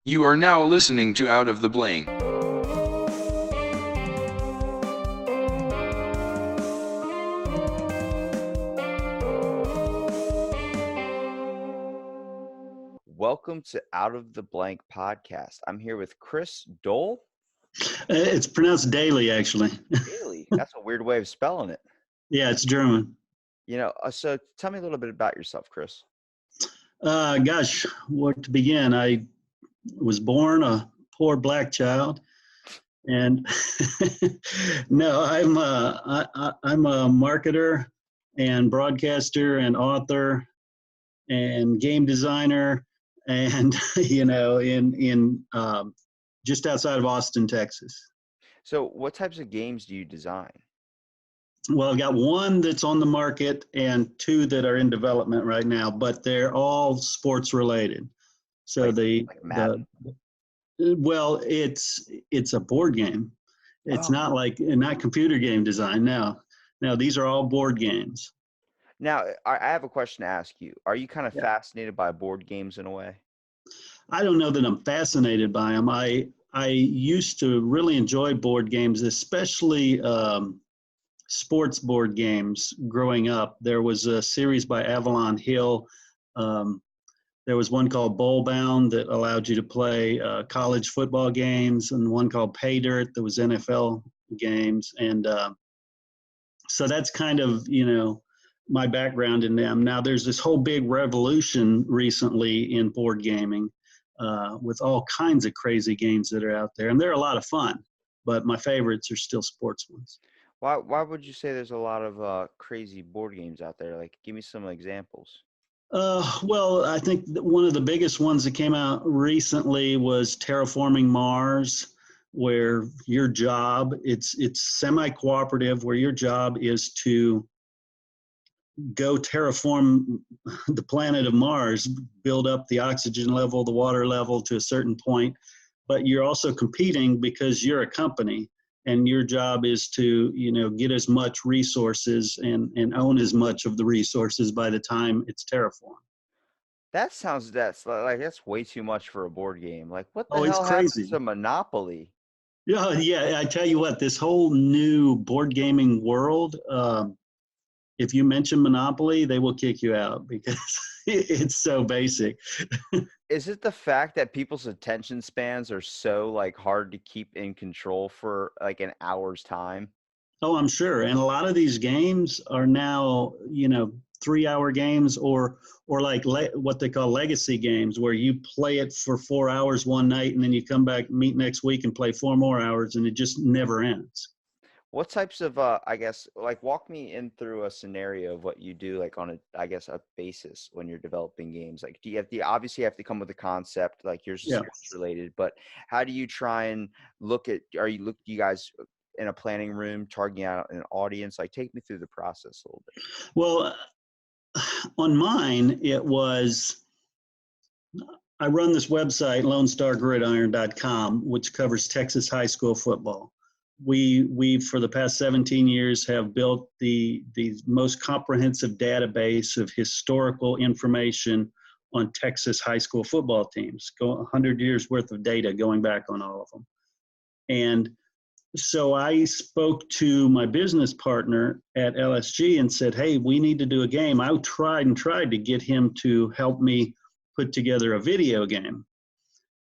You are now listening to Out of the Blank. Welcome to Out of the Blank podcast. I'm here with Chris Doelle. It's pronounced daily, actually. Daily. That's a weird way of spelling it. Yeah, it's German. So tell me a little bit about yourself, Chris. Gosh, where to begin? I was born a poor black child, and no, I'm a marketer and broadcaster and author and game designer, and in just outside of Austin, Texas. So what types of games do you design? Well, I've got one that's on the market and two that are in development right now, but they're all sports related. So Like Madden? well, it's a board game. It's not computer game design. No, these are all board games. Now, I have a question to ask you. Are you kind of Yeah. fascinated by board games in a way? I don't know that I'm fascinated by them. I used to really enjoy board games, especially sports board games growing up. There was a series by Avalon Hill. There was one called Bowl Bound that allowed you to play college football games, and one called Pay Dirt that was NFL games. And so that's kind of, my background in them. Now there's this whole big revolution recently in board gaming with all kinds of crazy games that are out there. And they're a lot of fun, but my favorites are still sports ones. Why would you say there's a lot of crazy board games out there? Like, give me some examples. Well, I think one of the biggest ones that came out recently was Terraforming Mars, where your job, it's semi-cooperative, where your job is to go terraform the planet of Mars, build up the oxygen level, the water level to a certain point, but you're also competing because you're a company. And your job is to, get as much resources and own as much of the resources by the time it's terraformed. That's way too much for a board game. Like, what the Oh, it's hell happened crazy. to Monopoly? Yeah. I tell you what, this whole new board gaming world, if you mention Monopoly, they will kick you out because it's so basic. Is it the fact that people's attention spans are so hard to keep in control for an hour's time? Oh, I'm sure. And a lot of these games are now, 3-hour games or what they call legacy games, where you play it for 4 hours one night and then you come back, meet next week and play 4 more hours, and it just never ends. What types of walk me in through a scenario of what you do on a basis when you're developing games? Like, do you have obviously you have to come with a concept, like yours is Yeah. sports related, but how do you try and you guys in a planning room targeting out an audience? Like, take me through the process a little bit. Well, on mine, I run this website, LoneStarGridiron.com, which covers Texas high school football. We for the past 17 years have built the most comprehensive database of historical information on Texas high school football teams. 100 years worth of data going back on all of them. And so I spoke to my business partner at LSG and said, hey, we need to do a game. I tried to get him to help me put together a video game.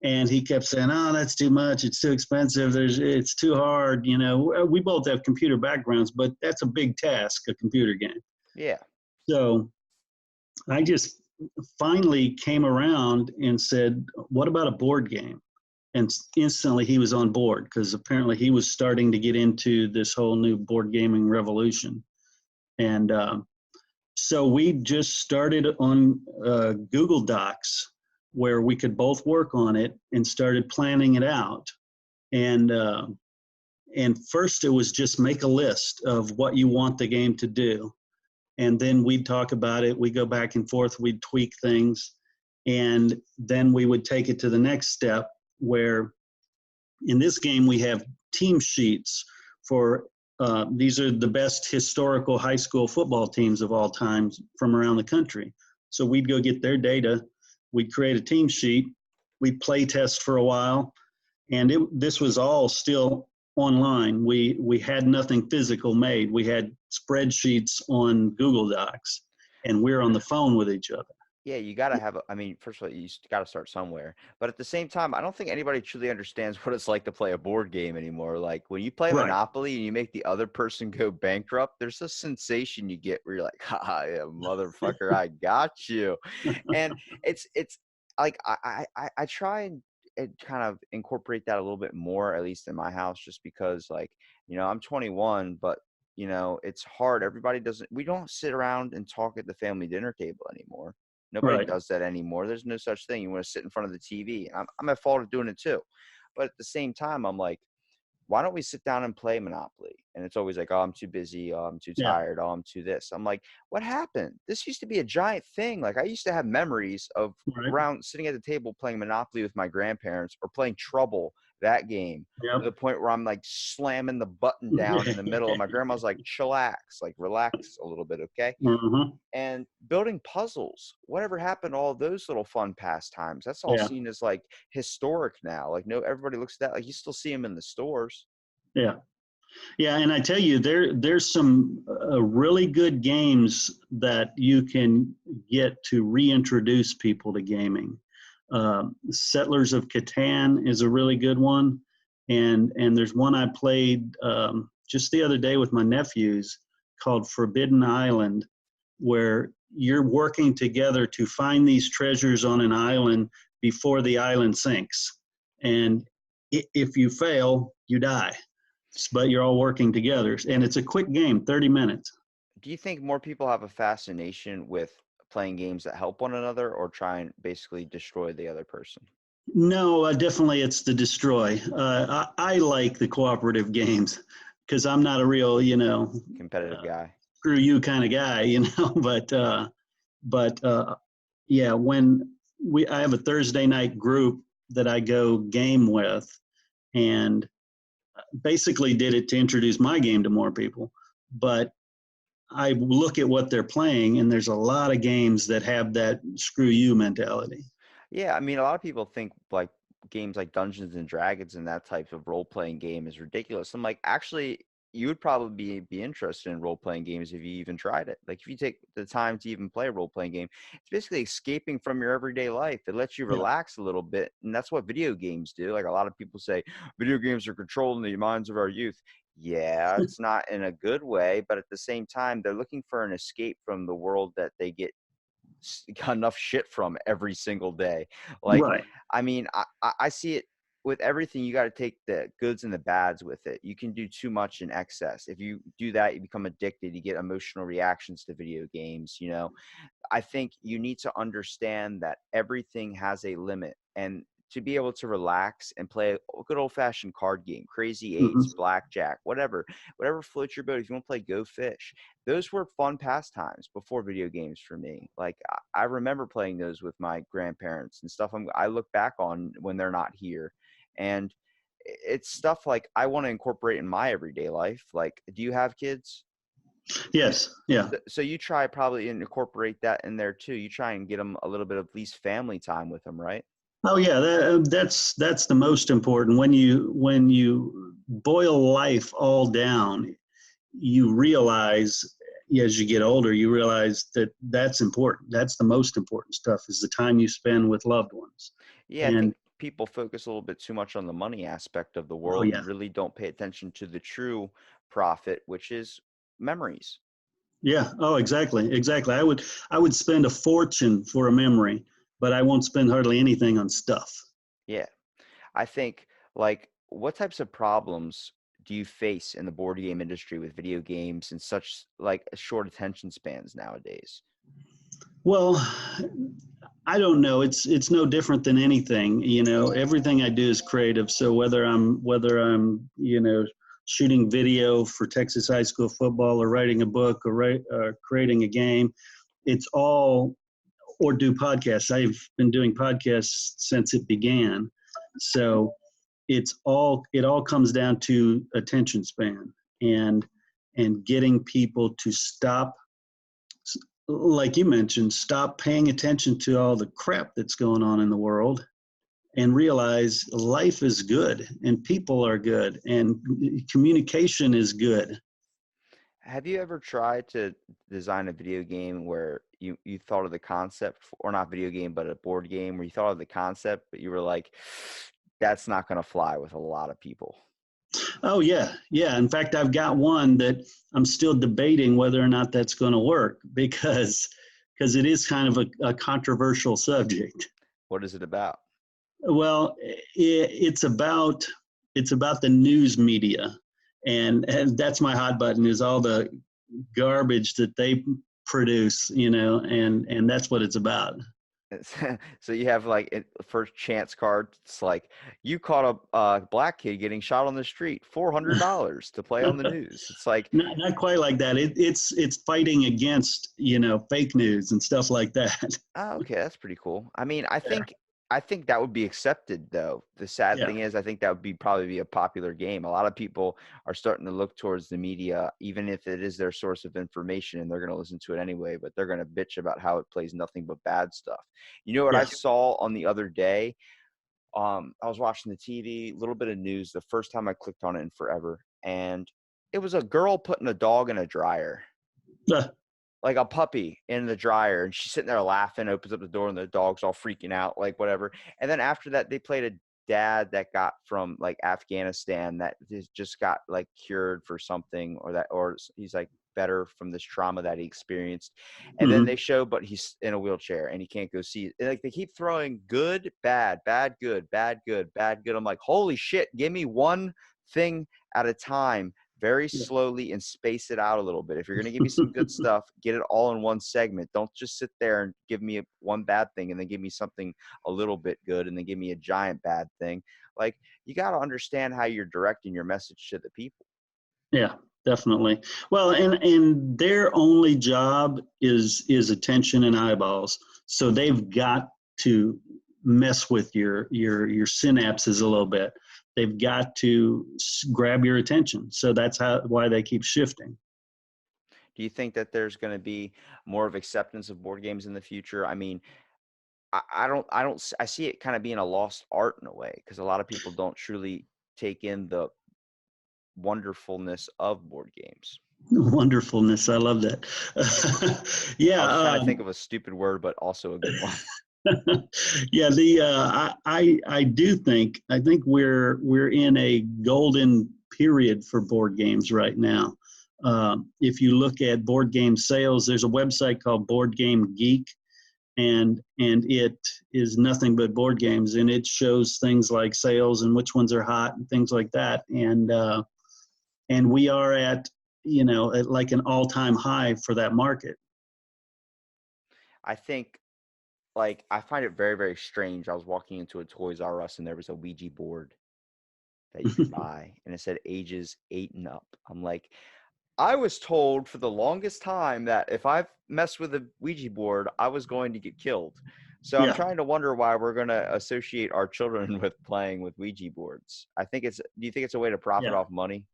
And he kept saying, oh, that's too much. It's too expensive. It's too hard. We both have computer backgrounds, but that's a big task, a computer game. Yeah. So I just finally came around and said, what about a board game? And instantly he was on board, because apparently he was starting to get into this whole new board gaming revolution. And so we just started on Google Docs, where we could both work on it, and started planning it out. And first it was just make a list of what you want the game to do. And then we'd talk about it. We'd go back and forth. We'd tweak things. And then we would take it to the next step, where in this game we have team sheets for these are the best historical high school football teams of all times from around the country. So we'd go get their data. We'd create a team sheet, we play test for a while, and this was all still online. We had nothing physical made. We had spreadsheets on Google Docs, and we're on the phone with each other. Yeah, you got to have, I mean, first of all, got to start somewhere. But at the same time, I don't think anybody truly understands what it's like to play a board game anymore. Like when you play Right. Monopoly and you make the other person go bankrupt, there's a sensation you get where you're like, ha, yeah, motherfucker, I got you. And it's like, I try and kind of incorporate that a little bit more, at least in my house, just because like, I'm 21, but it's hard. We don't sit around and talk at the family dinner table anymore. Nobody Right. does that anymore. There's no such thing. You want to sit in front of the TV. I'm at fault of doing it too. But at the same time, I'm like, why don't we sit down and play Monopoly? And it's always like, oh, I'm too busy. Oh, I'm too Yeah. tired. Oh, I'm too this. I'm like, what happened? This used to be a giant thing. Like I used to have memories of Right. around sitting at the table playing Monopoly with my grandparents or playing Trouble, that game, to the Yep. point where I'm like slamming the button down in the middle. And my grandma's like, chillax, like relax a little bit. Okay. Mhm. And building puzzles, whatever happened to all those little fun pastimes? That's all Yeah. seen as like historic now. Like no, everybody looks at that like you still see them in the stores. Yeah. Yeah, and I tell you, there's some really good games that you can get to reintroduce people to gaming. Settlers of Catan is a really good one, and there's one I played just the other day with my nephews called Forbidden Island, where you're working together to find these treasures on an island before the island sinks, and if you fail, you die, but you're all working together, and it's a quick game, 30 minutes. Do you think more people have a fascination with playing games that help one another or try and basically destroy the other person? No, definitely it's the destroy. I like the cooperative games because I'm not a real, Competitive guy. screw you kind of guy, but yeah, when I have a Thursday night group that I go game with, and basically did it to introduce my game to more people, but I look at what they're playing, and there's a lot of games that have that screw you mentality. Yeah, I mean, a lot of people think like games like Dungeons and Dragons and that type of role playing game is ridiculous. I'm like, actually, you would probably be interested in role playing games if you even tried it. Like, if you take the time to even play a role playing game, it's basically escaping from your everyday life. It lets you Yeah. relax a little bit, and that's what video games do. Like, a lot of people say video games are controlling the minds of our youth. Yeah, it's not in a good way, but at the same time, they're looking for an escape from the world that they get enough shit from every single day. Like, Right. I mean, I see it with everything. You got to take the goods and the bads with it. You can do too much in excess. If you do that, you become addicted. You get emotional reactions to video games. I think you need to understand that everything has a limit, and to be able to relax and play a good old fashioned card game, crazy eights, Hmm. blackjack, whatever floats your boat. If you want to play Go Fish, those were fun pastimes before video games for me. Like I remember playing those with my grandparents and stuff. I look back on when they're not here, and it's stuff like I want to incorporate in my everyday life. Like, do you have kids? Yes. Yeah. So you try probably and incorporate that in there too. You try and get them a little bit of at least family time with them, right? Oh yeah, that's the most important. When you boil life all down, you realize as you get older, you realize that that's important. That's the most important stuff is the time you spend with loved ones. Yeah, I And think people focus a little bit too much on the money aspect of the oh world yeah, and really don't pay attention to the true profit, which is memories. yeah. Oh, exactly. I would spend a fortune for a memory, but I won't spend hardly anything on stuff. Yeah. I think like what types of problems do you face in the board game industry with video games and such like short attention spans nowadays? Well, I don't know. It's no different than anything. Everything I do is creative. So whether I'm shooting video for Texas high school football or writing a book or creating a game, it's all or do podcasts. I've been doing podcasts since it began. So it all comes down to attention span and getting people to stop, like you mentioned, stop paying attention to all the crap that's going on in the world and realize life is good and people are good and communication is good. Have you ever tried to design a video game where you thought of the concept, or not video game, but a board game where you thought of the concept, but you were like, that's not going to fly with a lot of people? Oh yeah, yeah. In fact, I've got one that I'm still debating whether or not that's going to work because it is kind of a controversial subject. What is it about? Well, it's about the news media, and that's my hot button is all the garbage that they produce, and that's what it's about. So you have like first chance card. It's like you caught a black kid getting shot on the street, $400 to play on the news. It's like, Not quite like that. It's fighting against fake news and stuff like that. oh, okay, that's pretty cool. I mean, I Yeah, think I think that would be accepted though. The sad yeah, thing is I think that would be probably be a popular game. A lot of people are starting to look towards the media, even if it is their source of information, and they're going to listen to it anyway, but they're going to bitch about how it plays nothing but bad stuff. You know what I yeah. saw on the other day? I was watching the TV, a little bit of news, the first time I clicked on it in forever, and it was a girl putting a dog in a dryer, Uh, like a puppy in the dryer, and she's sitting there laughing, opens up the door, and the dog's all freaking out, like whatever. And then after that, they played a dad that got from like Afghanistan that just got like cured for something, or he's like better from this trauma that he experienced. And then they mhm. show, but he's in a wheelchair and he can't go see it. Like they keep throwing good, bad, bad, good, bad, good, bad, good. I'm like, holy shit, give me one thing at a time, very Yeah. slowly, and space it out a little bit. If you're going to give me some good stuff, get it all in one segment. Don't just sit there and give me one bad thing and then give me something a little bit good and then give me a giant bad thing. Like, you got to understand how you're directing your message to the people. Yeah, definitely. Well, and their only job is attention and eyeballs. So they've got to mess with your synapses a little bit. They've got to grab your attention. So that's why they keep shifting. Do you think that there's going to be more of acceptance of board games in the future? I mean, I see it kind of being a lost art in a way because a lot of people don't truly take in the wonderfulness of board games. Wonderfulness, I love that. I Yeah, was trying to think of a stupid word, but also a good one. yeah. I do think we're in a golden period for board games right now. If you look at board game sales, there's a website called Board Game Geek, and it is nothing but board games, and it shows things like sales and which ones are hot and things like that. And we are at like an all-time high for that market. I think, like, I find it very, very strange. I was walking into a Toys R Us and there was a Ouija board that you could buy, and it said ages 8 and up. I'm like, I was told for the longest time that if I messed with a Ouija board, I was going to get killed. So I'm Yeah. trying to wonder why we're going to associate our children with playing with Ouija boards. Do you think it's a way to profit Yeah. off money?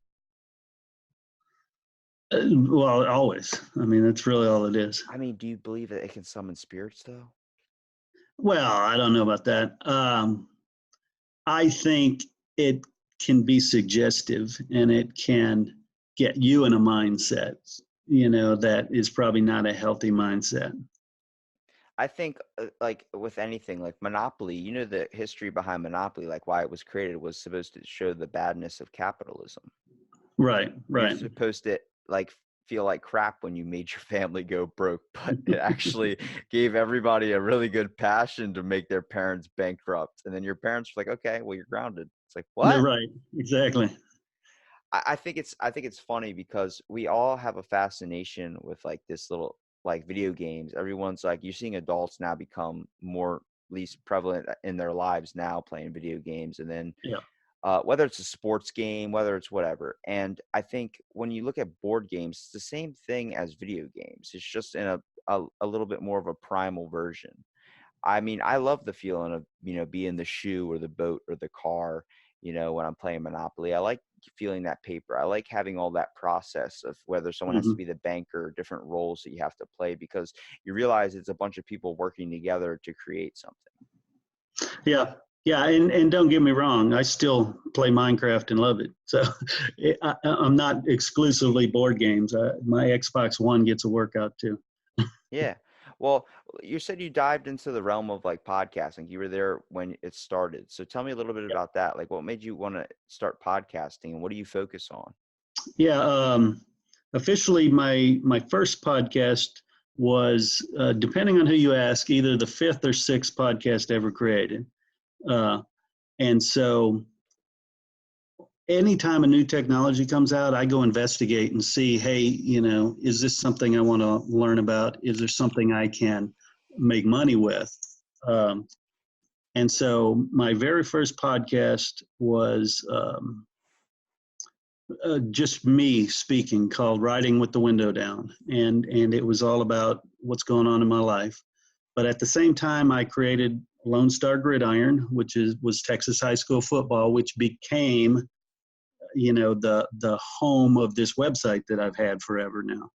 Well, always. I mean, that's really all it is. I mean, do you believe that it can summon spirits though? Well, I don't know about that. I think it can be suggestive and it can get you in a mindset, that is probably not a healthy mindset. I think, like with anything, like Monopoly, the history behind Monopoly, like why it was created was supposed to show the badness of capitalism. Right, You're right. supposed to like feel like crap when you made your family go broke, but it actually gave everybody a really good passion to make their parents bankrupt. And then your parents were like, okay, well, you're grounded. It's like, They're what? right. Exactly. I think it's funny because we all have a fascination with like this little like video games. Everyone's like, you're seeing adults now become more least prevalent in their lives now playing video games, and then Yeah. whether it's a sports game, whether it's whatever. And I think when you look at board games, it's the same thing as video games. It's just in a little bit more of a primal version. I mean, I love the feeling of, being the shoe or the boat or the car, when I'm playing Monopoly. I like feeling that paper. I like having all that process of whether someone has to Hmm. be the banker, different roles that you have to play because you realize it's a bunch of people working together to create something. Yeah. Yeah, and don't get me wrong, I still play Minecraft and love it. So I'm not exclusively board games. My Xbox One gets a workout too. Yeah. Well, you said you dived into the realm of like podcasting. You were there when it started. So tell me a little bit about that. Like what made you want to start podcasting and what do you focus on? Yeah, officially my first podcast was, depending on who you ask, either the fifth or sixth podcast ever created. And so anytime a new technology comes out, I go investigate and see, hey, is this something I want to learn about? Is there something I can make money with? And so my very first podcast was just me speaking, called Riding with the Window Down. And it was all about what's going on in my life. But at the same time, I created Lone Star Gridiron, which was Texas high school football, which became, the home of this website that I've had forever now.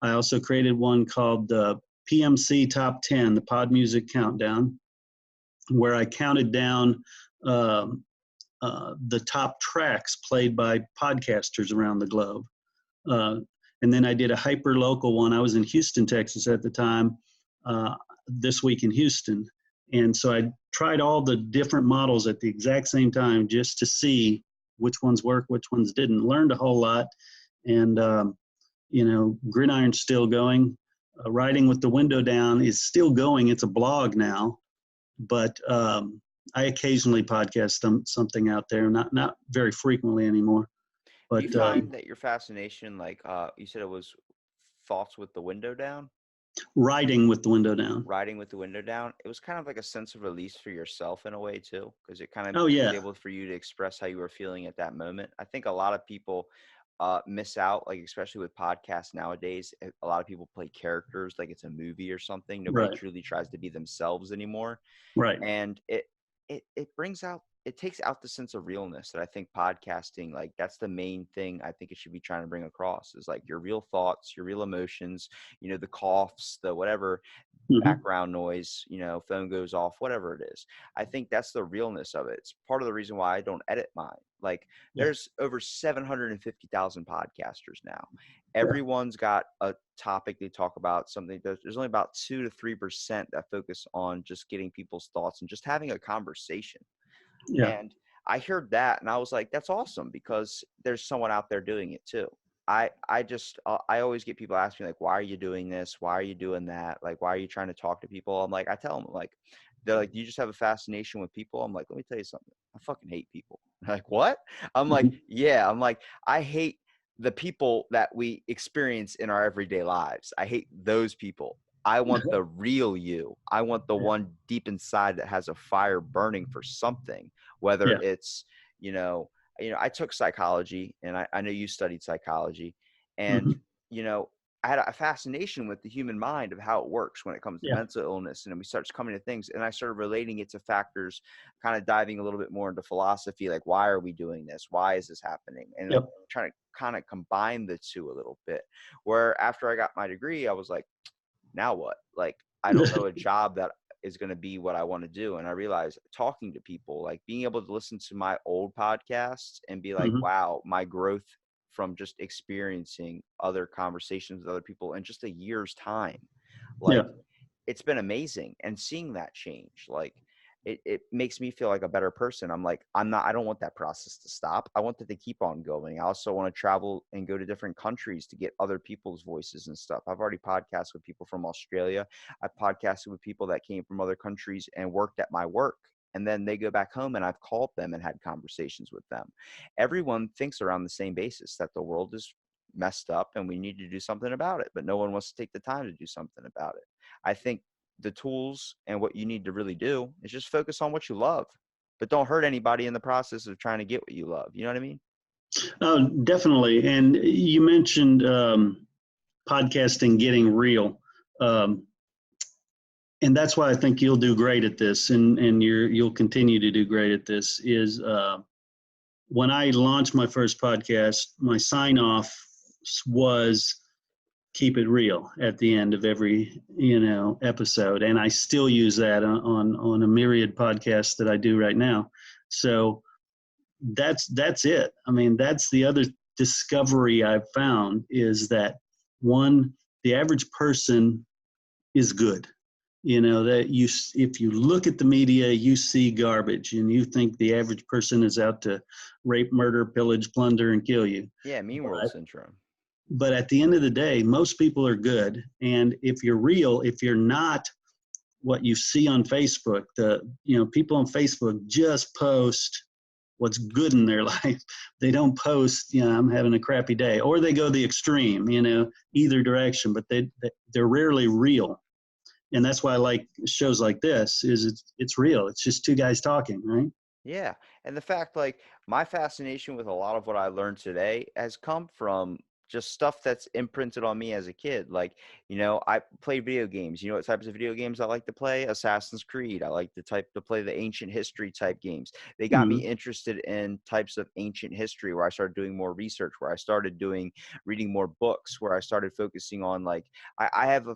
I also created one called the PMC Top 10, the Pod Music Countdown, where I counted down the top tracks played by podcasters around the globe. And then I did a hyper local one. I was in Houston, Texas at the time, This Week in Houston. And so I tried all the different models at the exact same time just to see which ones work, which ones didn't. Learned a whole lot. And, Gridiron's still going. Riding with the Window Down is still going. It's a blog now. But I occasionally podcast something out there, not very frequently anymore. But Do you find that your fascination, like you said it was thoughts with the window down? Riding with the Window Down. Riding with the window down, it was kind of like a sense of release for yourself in a way too, because it kind of Oh was yeah. able for you to express how you were feeling at that moment. I think a lot of people miss out, like especially with podcasts nowadays. A lot of people play characters like it's a movie or something. Nobody Right. truly tries to be themselves anymore, Right. and it takes out the sense of realness that I think podcasting, like that's the main thing I think it should be trying to bring across, is like your real thoughts, your real emotions, the coughs, the whatever Mm-hmm. background noise, phone goes off, whatever it is. I think that's the realness of it. It's part of the reason why I don't edit mine. Like Yeah. there's over 750,000 podcasters now. Yeah. Everyone's got a topic they talk about, something. There's only about 2 to 3% that focus on just getting people's thoughts and just having a conversation. Yeah. And I heard that and I was like, that's awesome, because there's someone out there doing it too. I always get people asking me like, why are you doing this? Why are you doing that? Like, why are you trying to talk to people? I'm like, I tell them like, they're like, do you just have a fascination with people? I'm like, let me tell you something. I fucking hate people. Like, what? I'm like, Mm-hmm. yeah. I'm like, I hate the people that we experience in our everyday lives. I hate those people. I want the real you. I want the one deep inside that has a fire burning for something, whether it's, I took psychology, and I know you studied psychology, and, Mm-hmm. I had a fascination with the human mind of how it works when it comes to Yeah. mental illness. And then we started coming to things, and I started relating it to factors, kind of diving a little bit more into philosophy. Like, why are we doing this? Why is this happening? And Yep. trying to kind of combine the two a little bit, where after I got my degree, I was like, now what? Like, I don't know a job that is going to be what I want to do. And I realized talking to people, like being able to listen to my old podcasts and be like, Mm-hmm. wow, my growth from just experiencing other conversations with other people in just a year's time. Like, Yeah. it's been amazing. And seeing that change, like, it makes me feel like a better person. I don't want that process to stop. I want that to keep on going. I also want to travel and go to different countries to get other people's voices and stuff. I've already podcasted with people from Australia. I've podcasted with people that came from other countries and worked at my work. And then they go back home and I've called them and had conversations with them. Everyone thinks around the same basis, that the world is messed up and we need to do something about it. But no one wants to take the time to do something about it. I think the tools and what you need to really do is just focus on what you love, but don't hurt anybody in the process of trying to get what you love. You know what I mean? Oh, definitely. And you mentioned podcasting getting real. And that's why I think you'll do great at this, and you'll continue to do great at this. Is when I launched my first podcast, my sign off was, keep it real at the end of every, episode. And I still use that on a myriad podcast that I do right now. So that's it. I mean, that's the other discovery I've found, is that one, the average person is good. That if you look at the media, you see garbage and you think the average person is out to rape, murder, pillage, plunder, and kill you. Yeah, mean world syndrome. But at the end of the day, most people are good. And if you're real, if you're not what you see on Facebook, people on Facebook just post what's good in their life. They don't post, I'm having a crappy day, or they go the extreme, either direction, but they're rarely real. And that's why I like shows like this, is it's real. It's just two guys talking, right? Yeah. And the fact, like, my fascination with a lot of what I learned today has come from just stuff that's imprinted on me as a kid. Like, I play video games. You know what types of video games I like to play? Assassin's Creed. I like to play the ancient history type games. They got me interested in types of ancient history, where I started doing more research, where I started reading more books, where I started focusing on, like, I have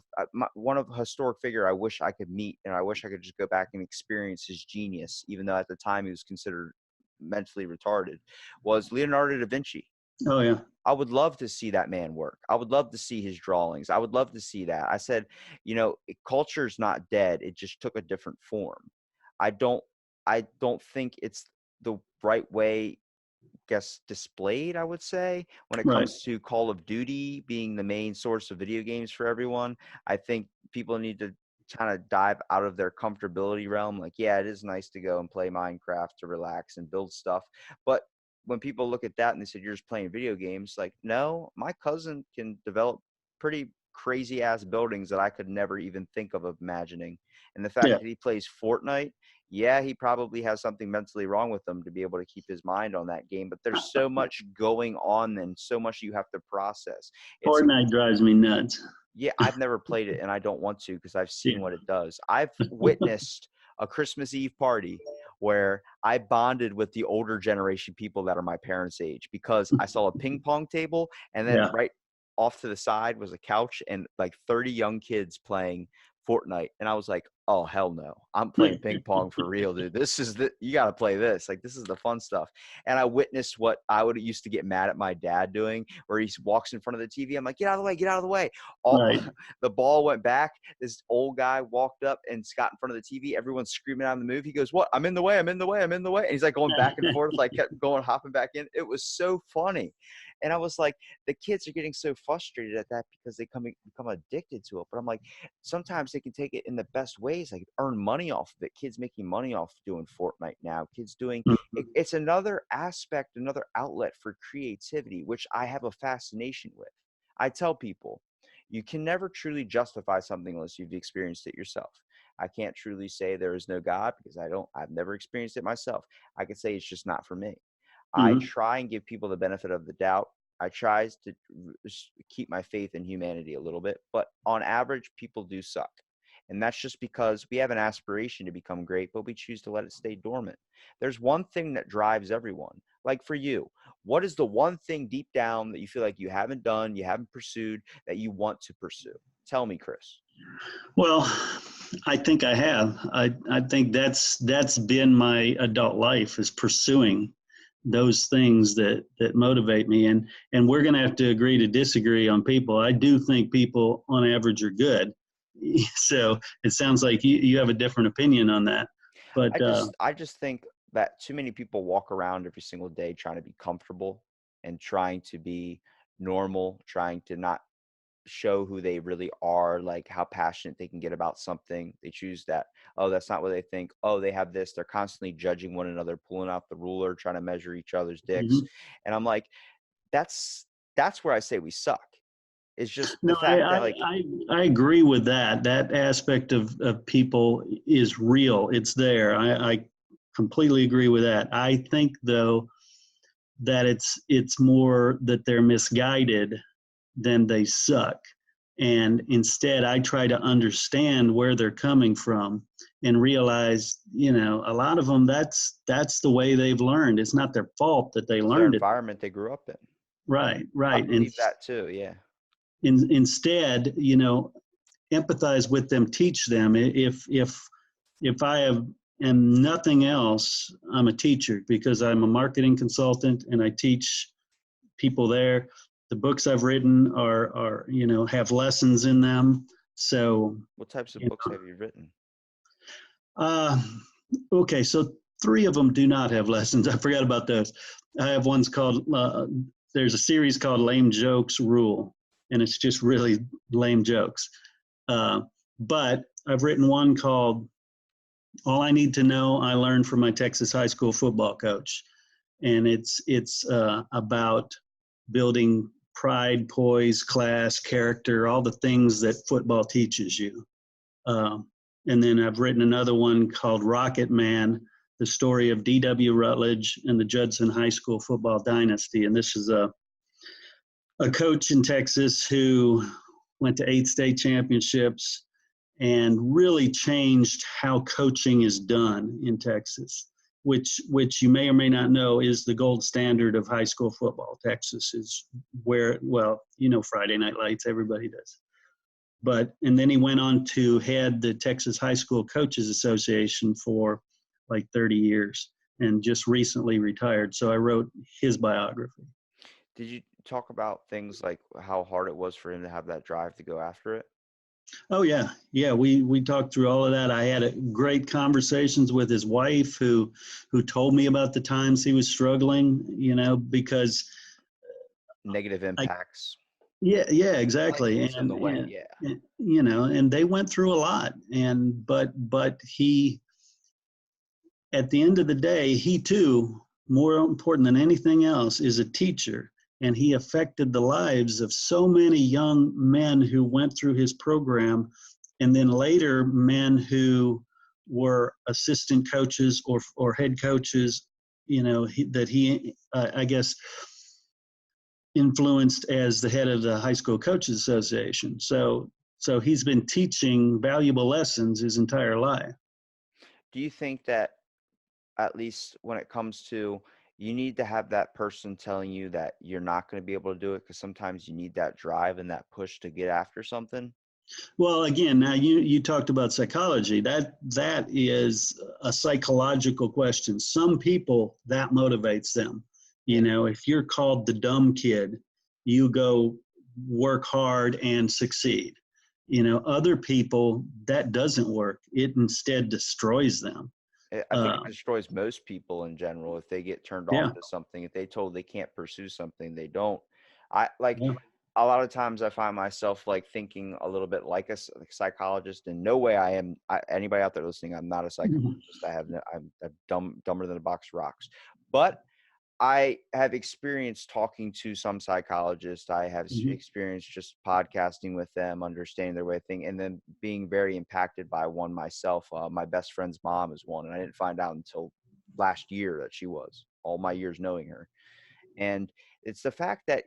one of a historic figure I wish I could meet, and I wish I could just go back and experience his genius, even though at the time he was considered mentally retarded, was Leonardo da Vinci. Oh, yeah. I would love to see that man work. I would love to see his drawings. I would love to see that. I said, culture's not dead. It just took a different form. I don't think it's the right way, displayed, I would say, when it comes to Call of Duty being the main source of video games for everyone. I think people need to kind of dive out of their comfortability realm. Like, yeah, it is nice to go and play Minecraft to relax and build stuff, but when people look at that and they said, you're just playing video games, like, no, my cousin can develop pretty crazy ass buildings that I could never even think of imagining. And the fact that he plays Fortnite, yeah, he probably has something mentally wrong with him to be able to keep his mind on that game. But there's so much going on and so much you have to process. Fortnite drives me nuts. Yeah, I've never played it, and I don't want to, because I've seen what it does. I've witnessed a Christmas Eve party where I bonded with the older generation people that are my parents' age, because I saw a ping pong table, and then right off to the side was a couch and like 30 young kids playing Fortnite. And I was like, oh, hell no. I'm playing ping pong for real, dude. You got to play this. Like, this is the fun stuff. And I witnessed what I would used to get mad at my dad doing, where he walks in front of the TV. I'm like, get out of the way, get out of the way. The ball went back. This old guy walked up and got in front of the TV. Everyone's screaming out in the move. He goes, what? I'm in the way. I'm in the way. I'm in the way. And he's like going back and forth, like kept going, hopping back in. It was so funny. And I was like, the kids are getting so frustrated at that because they become addicted to it. But I'm like, sometimes they can take it in the best ways, like earn money off of it. Kids making money off doing Fortnite now. Kids doing it's another aspect, another outlet for creativity, which I have a fascination with. I tell people, you can never truly justify something unless you've experienced it yourself. I can't truly say there is no God, because I've never experienced it myself. I can say it's just not for me. I try and give people the benefit of the doubt. I try to keep my faith in humanity a little bit, but on average, people do suck. And that's just because we have an aspiration to become great, but we choose to let it stay dormant. There's one thing that drives everyone. Like for you, what is the one thing deep down that you feel like you haven't done, you haven't pursued, that you want to pursue? Tell me, Chris. Well, I think I have. I think that's been my adult life, is pursuing those things that motivate me. And we're going to have to agree to disagree on people. I do think people on average are good. So it sounds like you have a different opinion on that. But I just think that too many people walk around every single day trying to be comfortable and trying to be normal, trying to not show who they really are, like how passionate they can get about something. They choose that, oh, that's not what they think. Oh, they have this. They're constantly judging one another, pulling out the ruler, trying to measure each other's dicks. And I'm like, that's where I say we suck. It's just the fact that, like, I agree with that. That aspect of people is real. It's there. I completely agree with that. I think though that it's more that they're misguided than they suck. And instead, I try to understand where they're coming from and realize, a lot of them, that's the way they've learned. It's not their fault that they learned it. Environment they grew up in. Right. I believe that too. Yeah. instead, empathize with them, teach them. If I am nothing else, I'm a teacher because I'm a marketing consultant and I teach people there. The books I've written are have lessons in them. So What types of books have you written? Okay, so 3 of them do not have lessons. I forgot about those. I have ones called, there's a series called Lame Jokes Rule, and it's just really lame jokes. But I've written one called All I Need to Know I Learned from My Texas High School Football Coach. And it's about building pride, poise, class, character, all the things that football teaches you. And then I've written another one called Rocket Man, the story of D.W. Rutledge and the Judson High School football dynasty. And this is a coach in Texas who went to 8 state championships and really changed how coaching is done in Texas, which you may or may not know is the gold standard of high school football. Texas is where, Friday Night Lights, everybody does. And then he went on to head the Texas High School Coaches Association for like 30 years and just recently retired. So I wrote his biography. Did you talk about things like how hard it was for him to have that drive to go after it? Oh yeah. Yeah. We talked through all of that. I had great conversations with his wife who told me about the times he was struggling, because Negative impacts. Yeah, exactly. In the way, yeah. And they went through a lot. But he, at the end of the day, he too, more important than anything else, is a teacher. And he affected the lives of so many young men who went through his program, and then later men who were assistant coaches or head coaches, that he, I guess, influenced as the head of the High School Coaches Association. So he's been teaching valuable lessons his entire life. Do you think that, at least when it comes to, you need to have that person telling you that you're not going to be able to do it, because sometimes you need that drive and that push to get after something? Well, again, now you talked about psychology. That is a psychological question. Some people, that motivates them. If you're called the dumb kid, you go work hard and succeed. Other people, that doesn't work. It instead destroys them. I think it destroys most people in general if they get turned off to something. If they told they can't pursue something, they don't. A lot of times I find myself like thinking a little bit like a psychologist. In no way anybody out there listening, I'm not a psychologist. I'm dumber than a box of rocks. But I have experienced talking to some psychologists. I have experienced just podcasting with them, understanding their way of thinking, and then being very impacted by one myself. My best friend's mom is one, and I didn't find out until last year that she was, all my years knowing her. And it's the fact that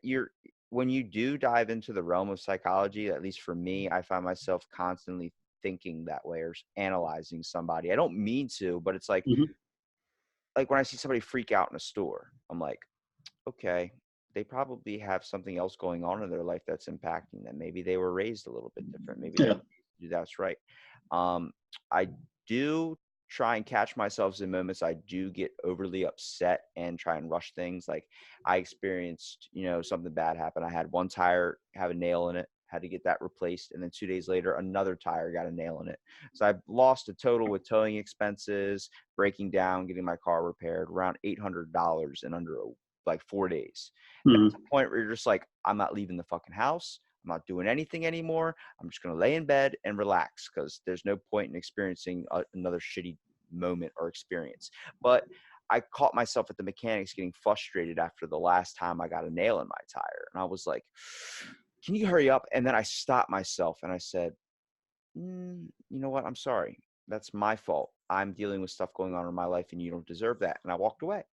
when you do dive into the realm of psychology, at least for me, I find myself constantly thinking that way or analyzing somebody. I don't mean to, but it's like, when I see somebody freak out in a store, I'm like, okay, they probably have something else going on in their life that's impacting them. Maybe they were raised a little bit different. Maybe that's right. I do try and catch myself in moments I do get overly upset and try and rush things. Like I experienced, something bad happen. I had one tire have a nail in it, had to get that replaced. And then 2 days later, another tire got a nail in it. So I lost a total with towing expenses, breaking down, getting my car repaired, around $800 in under 4 days. That's a point where you're just like, I'm not leaving the fucking house. I'm not doing anything anymore. I'm just going to lay in bed and relax, because there's no point in experiencing another shitty moment or experience. But I caught myself at the mechanics getting frustrated after the last time I got a nail in my tire. And I was like, can you hurry up? And then I stopped myself and I said, you know what? I'm sorry. That's my fault. I'm dealing with stuff going on in my life and you don't deserve that. And I walked away.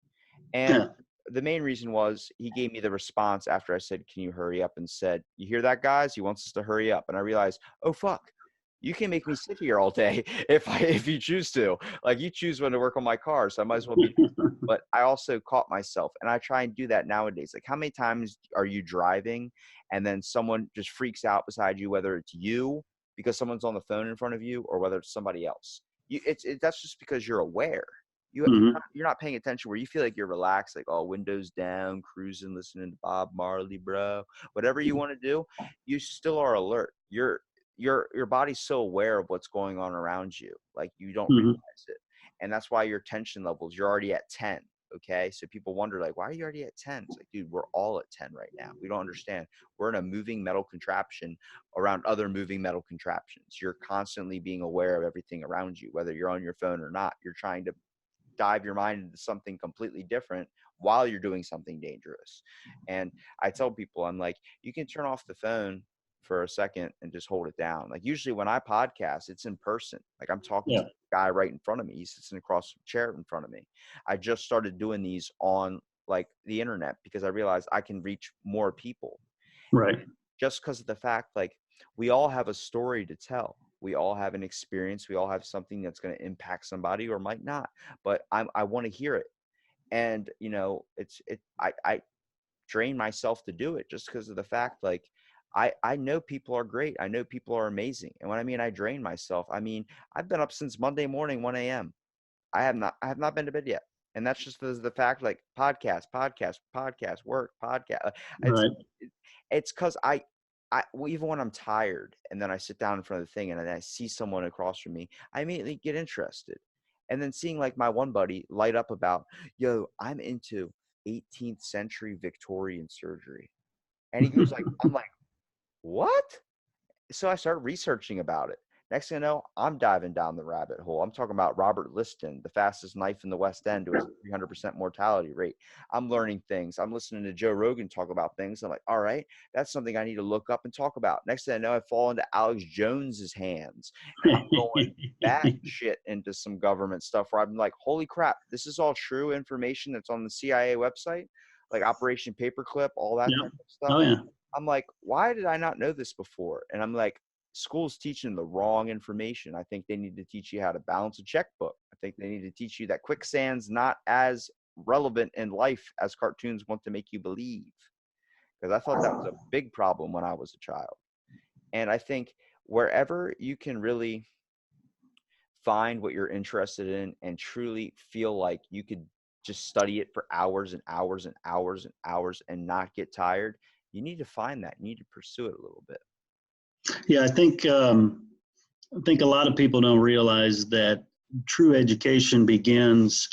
And the main reason was he gave me the response after I said, can you hurry up? And said, you hear that, guys? He wants us to hurry up. And I realized, oh, fuck. you can make me sit here all day if you choose to. Like, you choose when to work on my car, so I might as well be. But I also caught myself, and I try and do that nowadays. Like, how many times are you driving and then someone just freaks out beside you, whether it's you because someone's on the phone in front of you, or whether it's somebody else? That's just because you're aware. Mhm. You're not paying attention, where you feel like you're relaxed, like, oh, windows down, cruising, listening to Bob Marley, bro. Whatever you want to do, you still are alert. Your body's so aware of what's going on around you, like, you don't Mhm. realize it. And that's why your tension levels, you're already at 10. Okay, so people wonder, like, why are you already at 10? It's like, dude, we're all at 10 right now. We don't understand. We're in a moving metal contraption around other moving metal contraptions. You're constantly being aware of everything around you, whether you're on your phone or not. You're trying to dive your mind into something completely different while you're doing something dangerous. And I tell people, I'm like, you can turn off the phone for a second and just hold it down. Like, usually when I podcast, it's in person. Like, I'm talking to Yeah. the guy right in front of me. He's sitting across the chair in front of me. I just started doing these on, like, the internet, because I realized I can reach more people, Right. just because of the fact, like, we all have a story to tell. We all have an experience. We all have something that's going to impact somebody or might not. But I want to hear it. And, I drain myself to do it, just because of the fact, like, I know people are great. I know people are amazing. And when I mean I drain myself, I mean, I've been up since Monday morning, 1 a.m. I have not been to bed yet. And that's just the fact, like, podcast, work, podcast. It's Right. it's because well, even when I'm tired and then I sit down in front of the thing and then I see someone across from me, I immediately get interested. And then seeing, like, my one buddy light up about, yo, I'm into 18th century Victorian surgery. And he goes, like, I'm like, what? So I started researching about it. Next thing I know, I'm diving down the rabbit hole. I'm talking about Robert Liston, the fastest knife in the West End, who has a 300% mortality rate. I'm learning things. I'm listening to Joe Rogan talk about things. I'm like, all right, that's something I need to look up and talk about. Next thing I know, I fall into Alex Jones's hands, and I'm going bat shit into some government stuff where I'm like, holy crap, this is all true information that's on the CIA website, like Operation Paperclip, all that Yeah. type of stuff. Oh yeah. I'm like, why did I not know this before? And I'm like, school's teaching the wrong information. I think they need to teach you how to balance a checkbook. I think they need to teach you that quicksand's not as relevant in life as cartoons want to make you believe. Because I thought that was a big problem when I was a child. And I think wherever you can really find what you're interested in and truly feel like you could just study it for hours and hours and hours and hours and not get tired, you need to find that. You need to pursue it a little bit. Yeah. I think a lot of people don't realize that true education begins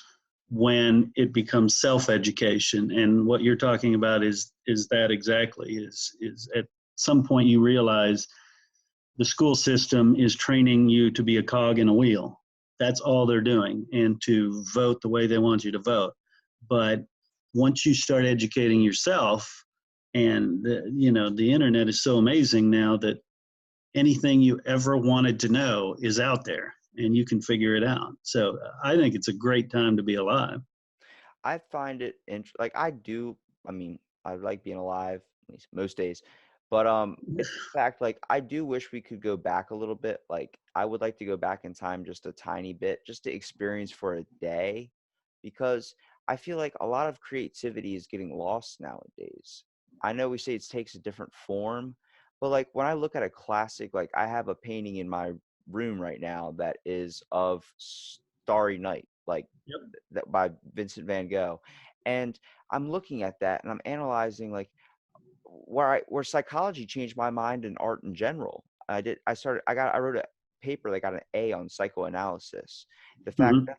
when it becomes self-education, and what you're talking about is that exactly is at some point you realize the school system is training you to be a cog in a wheel. That's all they're doing, and to vote the way they want you to vote. But once you start educating yourself, and the internet is so amazing now that anything you ever wanted to know is out there and you can figure it out. So I think it's a great time to be alive. I find it like, I do. I mean, I like being alive, at least most days. But it's the fact, like, I do wish we could go back a little bit. Like, I would like to go back in time just a tiny bit, just to experience for a day, because I feel like a lot of creativity is getting lost nowadays. I know we say it takes a different form, but, like, when I look at a classic, like, I have a painting in my room right now that is of Starry Night, like, Yep. that by Vincent van Gogh. And I'm looking at that and I'm analyzing, like, where psychology changed my mind in art in general. I wrote a paper that got an A on psychoanalysis. The fact Mm-hmm.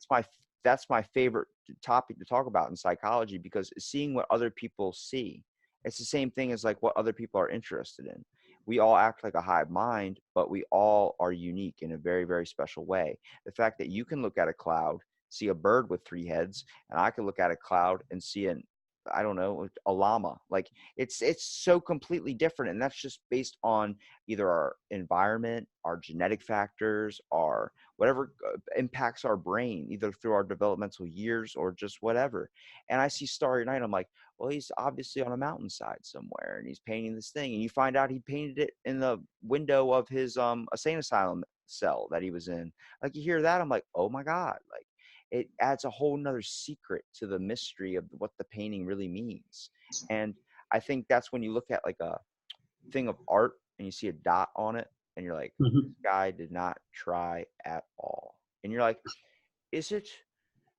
that's my favorite topic to talk about in psychology, because seeing what other people see, it's the same thing as, like, what other people are interested in. We all act like a hive mind, but we all are unique in a very, very special way. The fact that you can look at a cloud, see a bird with 3 heads, and I can look at a cloud and see I don't know, a llama. Like, it's so completely different, and that's just based on either our environment, our genetic factors, our whatever impacts our brain, either through our developmental years or just whatever. And I see Starry Night, I'm like, well, he's obviously on a mountainside somewhere and he's painting this thing, and you find out he painted it in the window of his insane asylum cell that he was in. Like you hear that, I'm like, oh my God, like it adds a whole nother secret to the mystery of what the painting really means. And I think that's when you look at like a thing of art and you see a dot on it and you're like, this Mhm. guy did not try at all. And you're like, is it?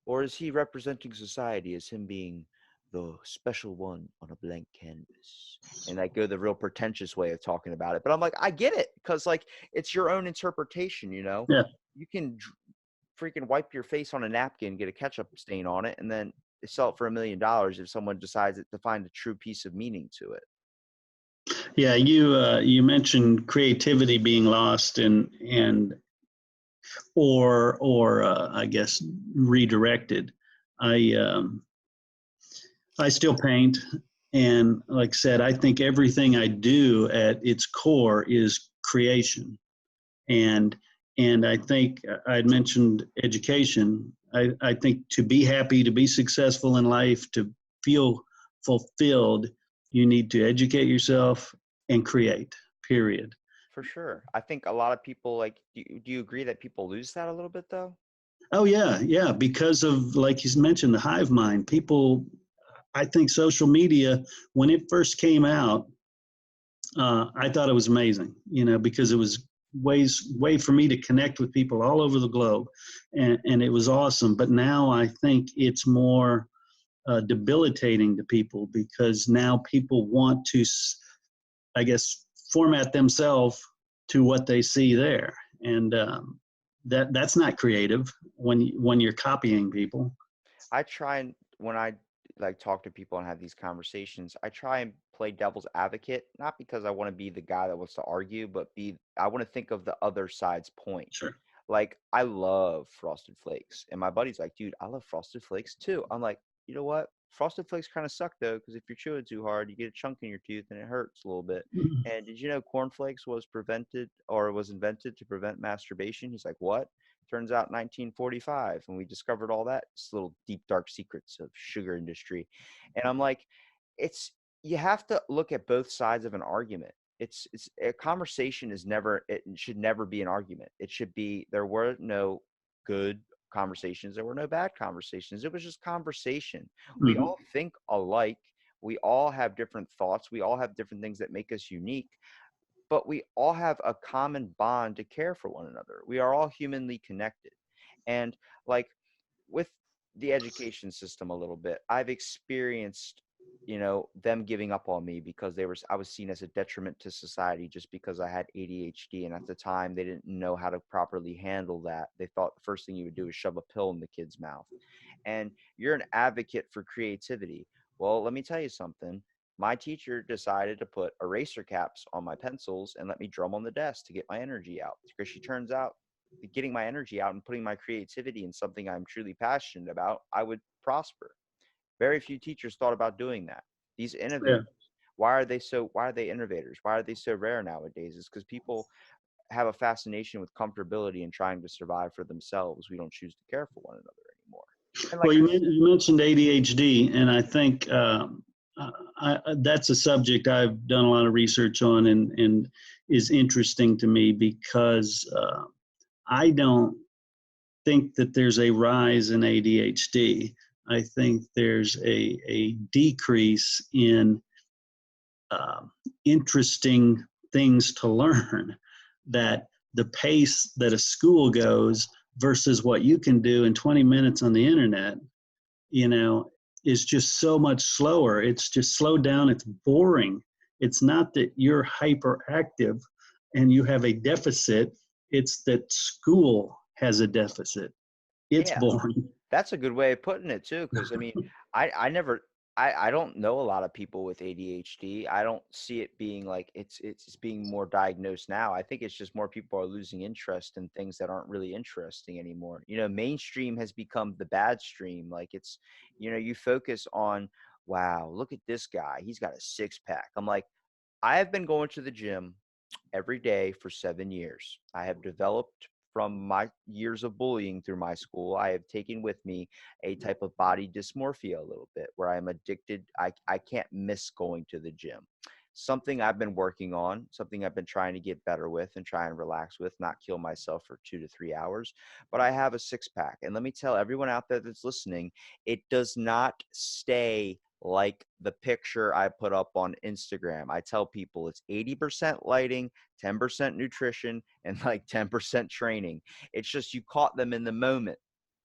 Or is he representing society as him being the special one on a blank canvas? And I go the real pretentious way of talking about it. But I'm like, I get it. Because, like, it's your own interpretation, you know? Yeah. You can freaking wipe your face on a napkin, get a ketchup stain on it, and then sell it for $1 million if someone decides to find a true piece of meaning to it. Yeah, you mentioned creativity being lost and or I guess redirected. I I still paint, and like I said, I think everything I do at its core is creation. And I think I'd mentioned education. I think to be happy, to be successful in life, to feel fulfilled, you need to educate yourself and create. Period. For sure. I think a lot of people, like, do you agree that people lose that a little bit, though? Oh yeah, yeah. Because of like you mentioned, the hive mind. People, I think social media when it first came out, I thought it was amazing. Because it was way for me to connect with people all over the globe, and it was awesome. But now I think it's more debilitating to people because now people want to, I guess, format themselves to what they see there, and that's not creative when you're copying people. I try and when I like talk to people and have these conversations, I try and play devil's advocate, not because I want to be the guy that wants to argue, but I want to think of the other side's point. Sure. Like I love Frosted Flakes, and my buddy's like, "Dude, I love Frosted Flakes too." I'm like, "You know what? Frosted Flakes kind of suck though, because if you're chewing too hard, you get a chunk in your tooth and it hurts a little bit." And did you know Corn Flakes was invented to prevent masturbation? He's like, "What?" Turns out 1945, and we discovered all that. It's little deep dark secrets of sugar industry. And I'm like, it's you have to look at both sides of an argument. It's a conversation is never it should never be an argument. It should be there were no good conversations, there were no bad conversations. It was just conversation. We Mm-hmm. all think alike. We all have different thoughts. We all have different things that make us unique, but we all have a common bond to care for one another. We are all humanly connected. And like with the education system a little bit, I've experienced, them giving up on me because I was seen as a detriment to society just because I had ADHD. And at the time they didn't know how to properly handle that. They thought the first thing you would do is shove a pill in the kid's mouth. And you're an advocate for creativity. Well, let me tell you something. My teacher decided to put eraser caps on my pencils and let me drum on the desk to get my energy out, because she turns out getting my energy out and putting my creativity in something I'm truly passionate about, I would prosper. Very few teachers thought about doing that. These Yeah. innovators, why are they innovators? Why are they so rare nowadays? It's because people have a fascination with comfortability and trying to survive for themselves. We don't choose to care for one another anymore. And like Well, I you mentioned ADHD, and I think that's a subject I've done a lot of research on, and is interesting to me because I don't think that there's a rise in ADHD. I think there's a decrease in uh, interesting things to learn. That the pace that a school goes versus what you can do in 20 minutes on the internet, you know, is just so much slower. It's just slowed down. It's boring. It's not that you're hyperactive and you have a deficit. It's that school has a deficit. It's yeah, boring. that's a good way of putting it too, because I mean, I never I don't know a lot of people with ADHD. I don't see it being like it's being more diagnosed now. I think it's just more people are losing interest in things that aren't really interesting anymore. Mainstream has become the bad stream. Like you focus on, wow, look at this guy. He's got a six pack. I'm like, I have been going to the gym every day for 7 years. I have developed from my years of bullying through my school. I have taken with me a type of body dysmorphia a little bit where I'm addicted. I can't miss going to the gym. something I've been working on, something I've been trying to get better with and try and relax with, not kill myself for 2 to 3 hours. But I have a six pack. And let me tell everyone out there that's listening, it does not stay like the picture I put up on Instagram. I tell people it's 80% lighting, 10% nutrition, and like 10% training. It's just you caught them in the moment.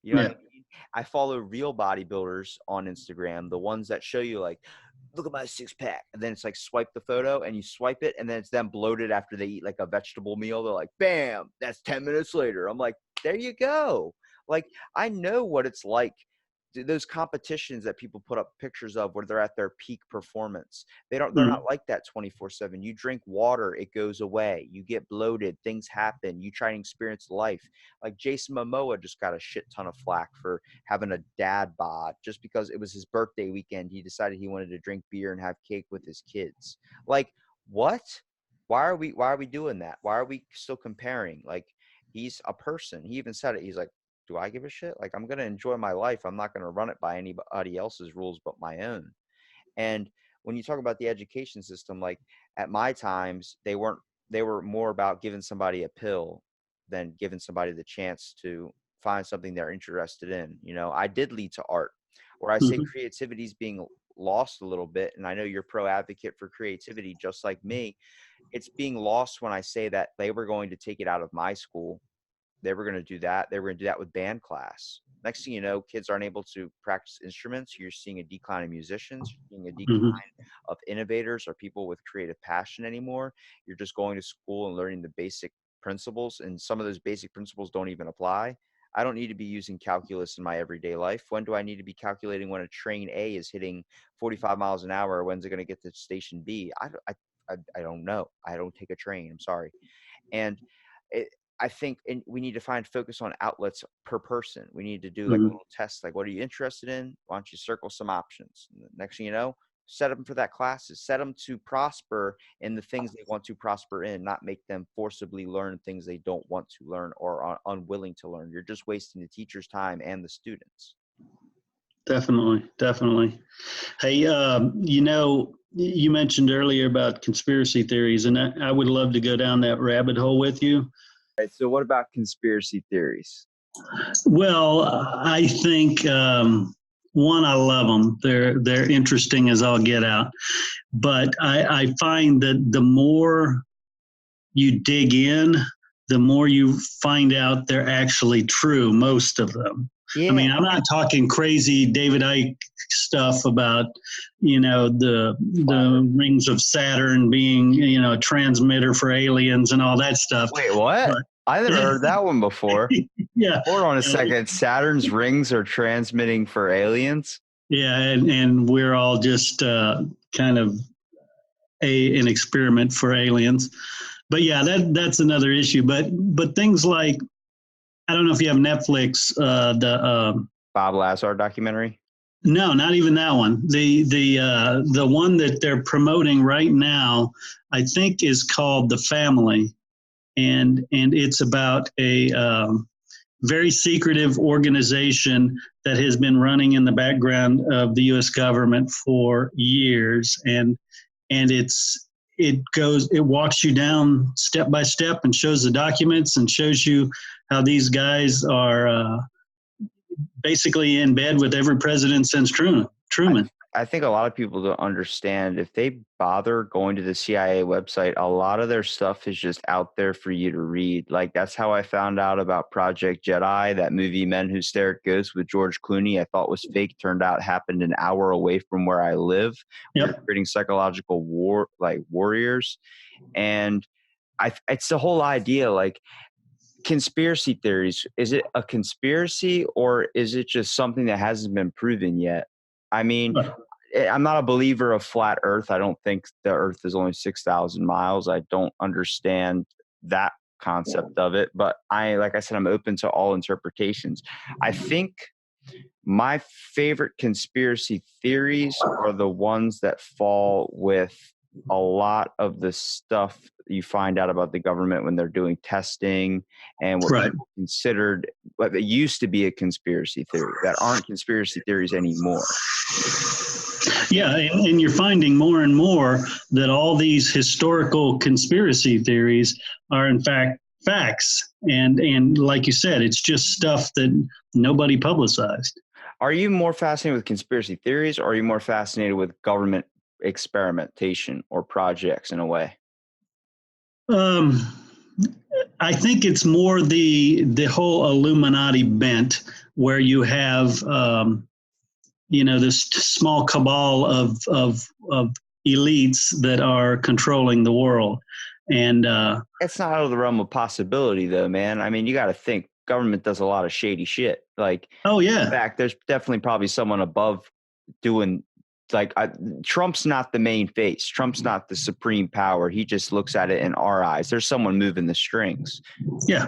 You know what I mean? I follow real bodybuilders on Instagram, the ones that show you like, look at my six pack. And then it's like swipe the photo and you swipe it, and then it's them bloated after they eat like a vegetable meal. They're like, bam, that's 10 minutes later. I'm like, there you go. Like, I know what it's like. Those competitions that people put up pictures of where they're at their peak performance, they're not like that 24/7. You drink water, it goes away. You get bloated, things happen. You try and experience life. Like Jason Momoa just got a shit ton of flack for having a dad bod just because it was his birthday weekend. He decided he wanted to drink beer and have cake with his kids. Like, what? Why are we doing that? Why are we still comparing? Like, he's a person. He even said it. He's like, do I give a shit? Like, I'm going to enjoy my life. I'm not going to run it by anybody else's rules but my own. And when you talk about the education system, like at my times, they were more about giving somebody a pill than giving somebody the chance to find something they're interested in. You know, I did lead to art, where I say creativity is being lost a little bit. And I know you're pro advocate for creativity, just like me. It's being lost when I say that they were going to take it out of my school. They were going to do that. They were going to do that with band class. Next thing you know, kids aren't able to practice instruments. You're seeing a decline of musicians, you're seeing a decline of innovators or people with creative passion anymore. You're just going to school and learning the basic principles, and some of those basic principles don't even apply. I don't need to be using calculus in my everyday life. When do I need to be calculating when a train A is hitting 45 miles an hour? When's it going to get to station B? I don't know. I don't take a train. I'm sorry. And I think we need to find focus on outlets per person. We need to do like a little test, like, what are you interested in? Why don't you circle some options? And the next thing you know, set them for that classes, set them to prosper in the things they want to prosper in, not make them forcibly learn things they don't want to learn or are unwilling to learn. You're just wasting the teacher's time and the students. Definitely. Hey, you know, you mentioned earlier about conspiracy theories, and I would love to go down that rabbit hole with you. Right, so what about conspiracy theories? Well, I think one, I love them. They're interesting as all get out. But I find that the more you dig in, the more you find out they're actually true. Most of them. Yeah. I mean, I'm not talking crazy David Icke stuff about, you know, the rings of Saturn being, you know, a transmitter for aliens and all that stuff. Wait, what? But, I never heard that one before. Yeah. Hold on a second. Saturn's rings are transmitting for aliens? Yeah, and we're all just kind of an experiment for aliens. But yeah, that's another issue. But things like, I don't know if you have Netflix, the Bob Lazar documentary. No, not even that one. The one that they're promoting right now, I think, is called The Family, and it's about a very secretive organization that has been running in the background of the U.S. government for years, and it walks you down step by step and shows the documents and shows you how these guys are basically in bed with every president since Truman. I think a lot of people don't understand, if they bother going to the CIA website, a lot of their stuff is just out there for you to read. Like, that's how I found out about Project Jedi, that movie Men Who Stare at Ghosts with George Clooney. I thought was fake, turned out happened an hour away from where I live. Yep. We're creating psychological warriors. And it's the whole idea, like, conspiracy theories. Is it a conspiracy or is it just something that hasn't been proven yet? I mean, I'm not a believer of flat Earth. I don't think the Earth is only 6,000 miles. I don't understand that concept of it. But like I said, I'm open to all interpretations. I think my favorite conspiracy theories are the ones that fall with a lot of the stuff you find out about the government when they're doing testing and what people considered what used to be a conspiracy theory that aren't conspiracy theories anymore. Yeah, and you're finding more and more that all these historical conspiracy theories are in fact facts, and like you said, it's just stuff that nobody publicized. Are you more fascinated with conspiracy theories, or are you more fascinated with government experimentation or projects in a way? Um, I think it's more the whole Illuminati bent, where you have this small cabal of elites that are controlling the world, and It's not out of the realm of possibility, though, man. I mean, you got to think government does a lot of shady shit. Like, oh in yeah, fact, there's definitely probably someone above doing like Trump's not the main face. Trump's not the supreme power. He just looks at it in our eyes. There's someone moving the strings. yeah.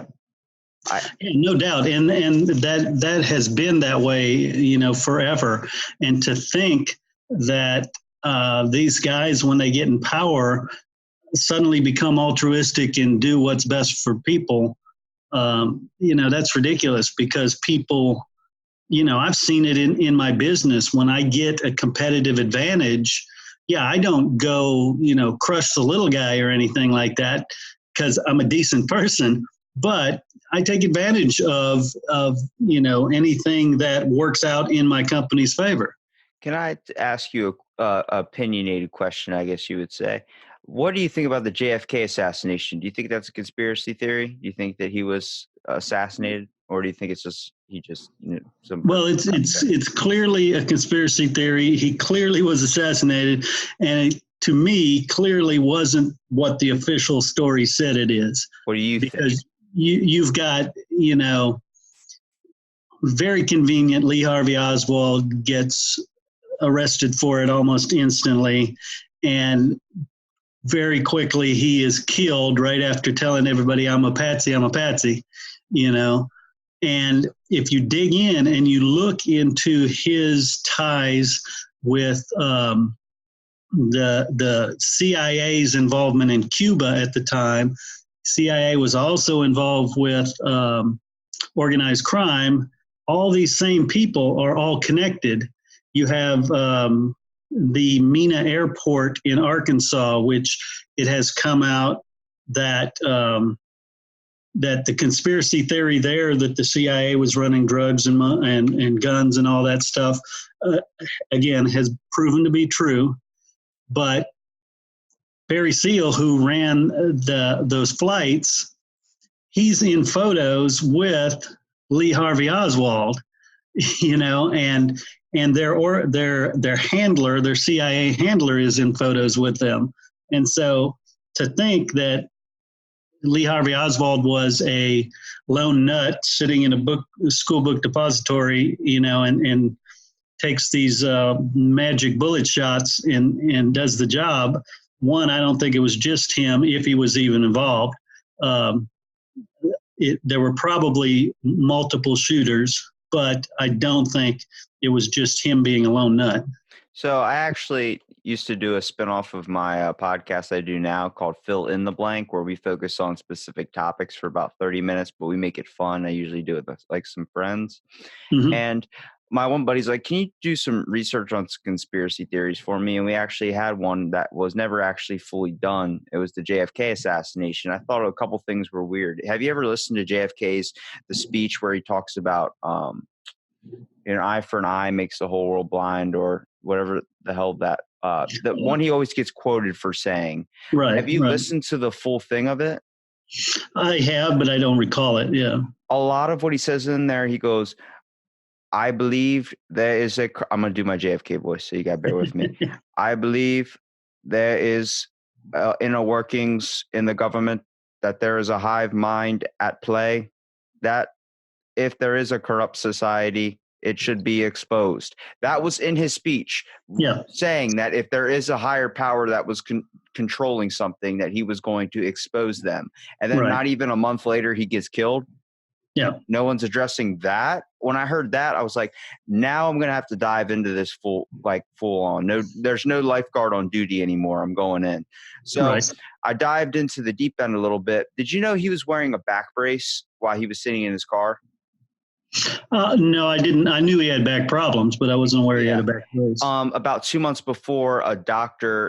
I, Yeah, no doubt, and that has been that way, forever. And to think that these guys, when they get in power, suddenly become altruistic and do what's best for people, that's ridiculous. Because people, I've seen it in my business. When I get a competitive advantage, yeah, I don't go, crush the little guy or anything like that, because I'm a decent person. But I take advantage of anything that works out in my company's favor. can I ask you a opinionated question? I guess you would say. What do you think about the JFK assassination? Do you think that's a conspiracy theory? Do you think that he was assassinated, or do you think it's just some? Well, it's clearly a conspiracy theory. He clearly was assassinated, and to me, clearly wasn't what the official story said it is. What do you think? Because you've got, very convenient, Lee Harvey Oswald gets arrested for it almost instantly, and very quickly he is killed right after telling everybody, I'm a patsy, I'm a patsy, And if you dig in and you look into his ties with the CIA's involvement in Cuba at the time, CIA was also involved with organized crime. All these same people are all connected. You have the Mena Airport in Arkansas, which it has come out that that the conspiracy theory there that the CIA was running drugs and guns and all that stuff, again, has proven to be true. But Barry Seal, who ran those flights, he's in photos with Lee Harvey Oswald, and their handler, their CIA handler, is in photos with them. And so to think that Lee Harvey Oswald was a lone nut sitting in a school book depository, and takes these magic bullet shots and does the job. One, I don't think it was just him, if he was even involved. There were probably multiple shooters, but I don't think it was just him being a lone nut. So I actually used to do a spinoff of my podcast I do now called Fill in the Blank, where we focus on specific topics for about 30 minutes, but we make it fun. I usually do it with like some friends. Mm-hmm. And my one buddy's like, can you do some research on conspiracy theories for me? And we actually had one that was never actually fully done. It was the JFK assassination. I thought a couple things were weird. Have you ever listened to JFK's the speech where he talks about an eye for an eye makes the whole world blind, or whatever the hell that the one he always gets quoted for saying? Right. Have you right. listened to the full thing of it? I have, but I don't recall it. Yeah. A lot of what he says in there, he goes, I believe there is I'm going to do my JFK voice, so you got to bear with me. I believe there is inner workings in the government, that there is a hive mind at play, that if there is a corrupt society, it should be exposed. That was in his speech, saying that if there is a higher power that was controlling something, that he was going to expose them. And then not even a month later, he gets killed. Yeah. No one's addressing that. When I heard that, I was like, now I'm going to have to dive into this full on. No, there's no lifeguard on duty anymore. I'm going in. So I dived into the deep end a little bit. Did you know he was wearing a back brace while he was sitting in his car? No, I didn't. I knew he had back problems, but I wasn't aware he had a back brace. About 2 months before,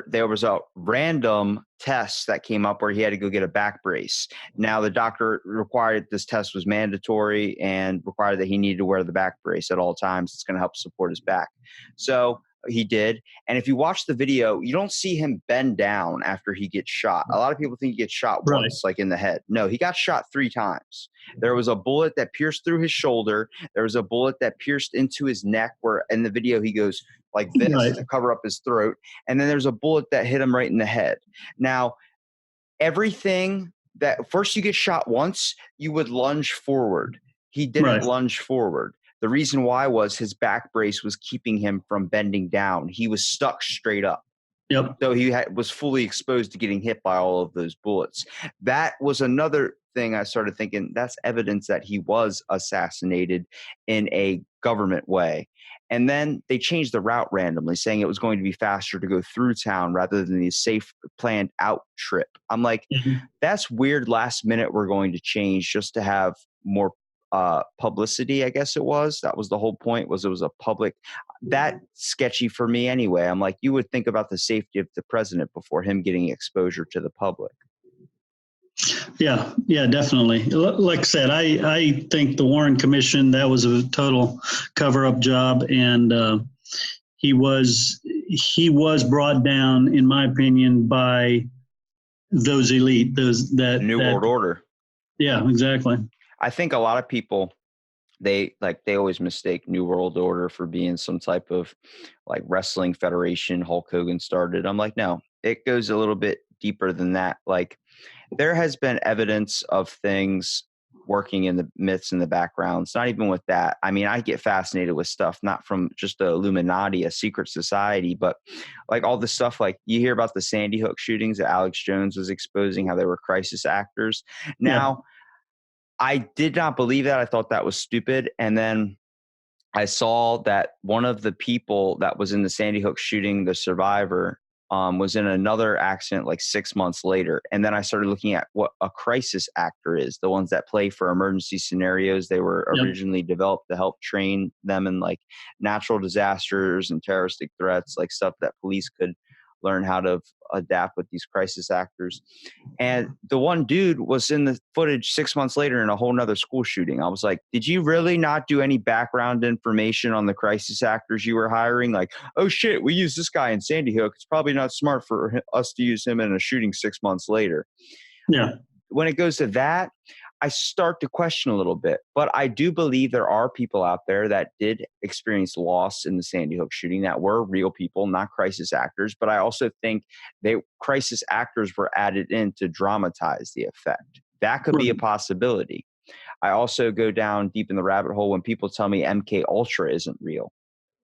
there was a random test that came up where he had to go get a back brace. Now, the doctor required this test was mandatory and required that he needed to wear the back brace at all times. It's going to help support his back. So he did. And if you watch the video, you don't see him bend down after he gets shot. A lot of people think he gets shot once, like in the head. No, he got shot 3 times. There was a bullet that pierced through his shoulder. There was a bullet that pierced into his neck, where in the video he goes like this to cover up his throat. And then there's a bullet that hit him right in the head. Now, everything that first you get shot once, you would lunge forward. He didn't lunge forward. The reason why was his back brace was keeping him from bending down. He was stuck straight up. Yep. So he was fully exposed to getting hit by all of those bullets. That was another thing I started thinking, that's evidence that he was assassinated in a government way. And then they changed the route randomly, saying it was going to be faster to go through town rather than the safe planned out trip. I'm like, that's weird. Last minute, we're going to change just to have more publicity, I guess it was. That was the whole point, was it was a public. That sketchy for me anyway. I'm like, you would think about the safety of the president before him getting exposure to the public. Yeah, definitely. Like I said, I think the Warren Commission, that was a total cover-up job, and he was brought down, in my opinion, by those elite, that New World Order. Yeah, exactly. I think a lot of people, they always mistake New World Order for being some type of like wrestling federation Hulk Hogan started. I'm like, no, it goes a little bit deeper than that. Like, there has been evidence of things working in the myths in the background. It's not even with that. I mean, I get fascinated with stuff, not from just the Illuminati, a secret society, but like all the stuff, like you hear about the Sandy Hook shootings that Alex Jones was exposing, how they were crisis actors. Now, I did not believe that. I thought that was stupid. And then I saw that one of the people that was in the Sandy Hook shooting, the survivor, was in another accident like 6 months later. And then I started looking at what a crisis actor is, the ones that play for emergency scenarios. They were originally developed to help train them in like natural disasters and terroristic threats, like stuff that police could learn how to adapt with these crisis actors. And the one dude was in the footage 6 months later in a whole nother school shooting. I was like, did you really not do any background information on the crisis actors you were hiring? Like, oh shit, we used this guy in Sandy Hook. It's probably not smart for us to use him in a shooting 6 months later. Yeah. When it goes to that, I start to question a little bit, but I do believe there are people out there that did experience loss in the Sandy Hook shooting that were real people, not crisis actors. But I also think crisis actors were added in to dramatize the effect. That could be a possibility. I also go down deep in the rabbit hole when people tell me MK Ultra isn't real.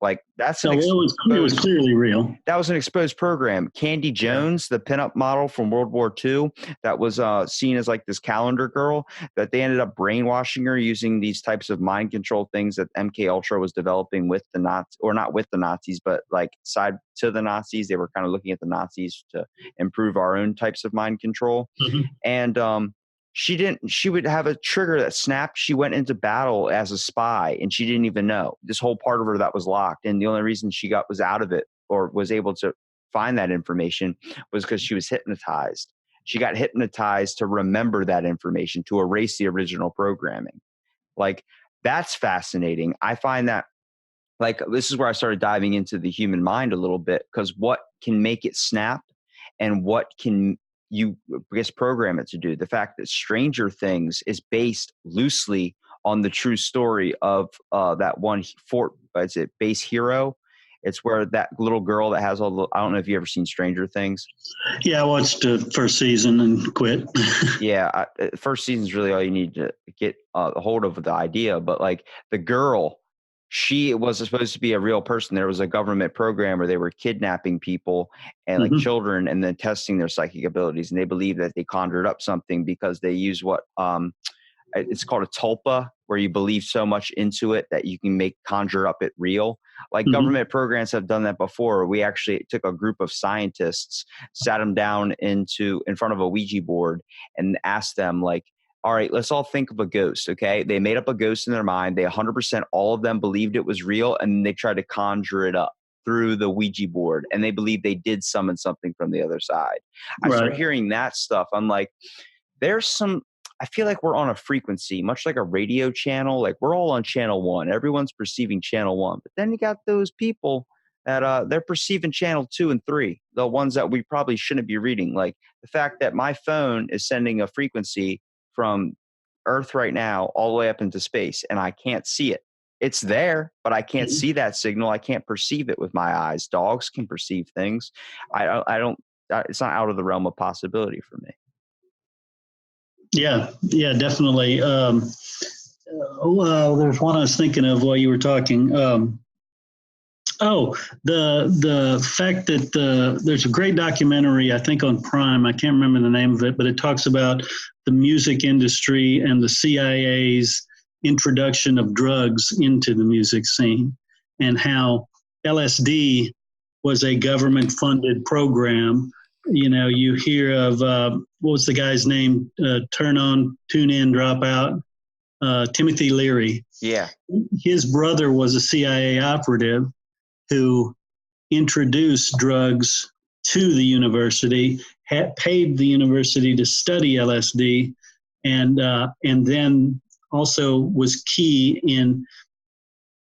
Like, that's it was clearly real. That was an exposed program. Candy Jones, the pinup model from World War II, that was seen as like this calendar girl, that they ended up brainwashing her using these types of mind control things that MK Ultra was developing with the Nazis, or not with the Nazis, but like side to the Nazis. They were kind of looking at the Nazis to improve our own types of mind control. And she would have a trigger that snapped. She went into battle as a spy and she didn't even know. This whole part of her that was locked. And the only reason she was out of it or was able to find that information was because she was hypnotized. She got hypnotized to remember that information, to erase the original programming. Like, that's fascinating. I find that, like, this is where I started diving into the human mind a little bit, because what can make it snap and what can you, I guess, program it to do. The fact that Stranger Things is based loosely on the true story of that one base hero. It's where that little girl that has all the, I don't know if you ever seen Stranger Things. Yeah, I watched the first season and quit. Yeah, first season is really all you need to get a hold of the idea. But like the girl, she was supposed to be a real person. There was a government program where they were kidnapping people and like children and then testing their psychic abilities. And they believe that they conjured up something because they use what it's called a tulpa, where you believe so much into it that you can conjure up it real. Like government programs have done that before. We actually took a group of scientists, sat them down in front of a Ouija board and asked them, like, all right, let's all think of a ghost, okay? They made up a ghost in their mind. They 100%, all of them believed it was real, and they tried to conjure it up through the Ouija board, and they believed they did summon something from the other side. I start Right. hearing that stuff. I'm like, I feel like we're on a frequency, much like a radio channel. Like we're all on channel one. Everyone's perceiving channel one. But then you got those people that they're perceiving channel 2 and 3, the ones that we probably shouldn't be reading. Like the fact that my phone is sending a frequency from Earth right now all the way up into space, and I can't see it. It's there, but I can't see that signal. I can't perceive it with my eyes. Dogs can perceive things. I don't. It's not out of the realm of possibility for me. Yeah, definitely. There's one I was thinking of while you were talking. The fact that there's a great documentary, I think on Prime. I can't remember the name of it, but it talks about the music industry and the CIA's introduction of drugs into the music scene, and how LSD was a government-funded program. You know, you hear of what was the guy's name? Turn on, tune in, drop out. Timothy Leary. Yeah. His brother was a CIA operative who introduced drugs to the university, paid the university to study LSD, and then also was key in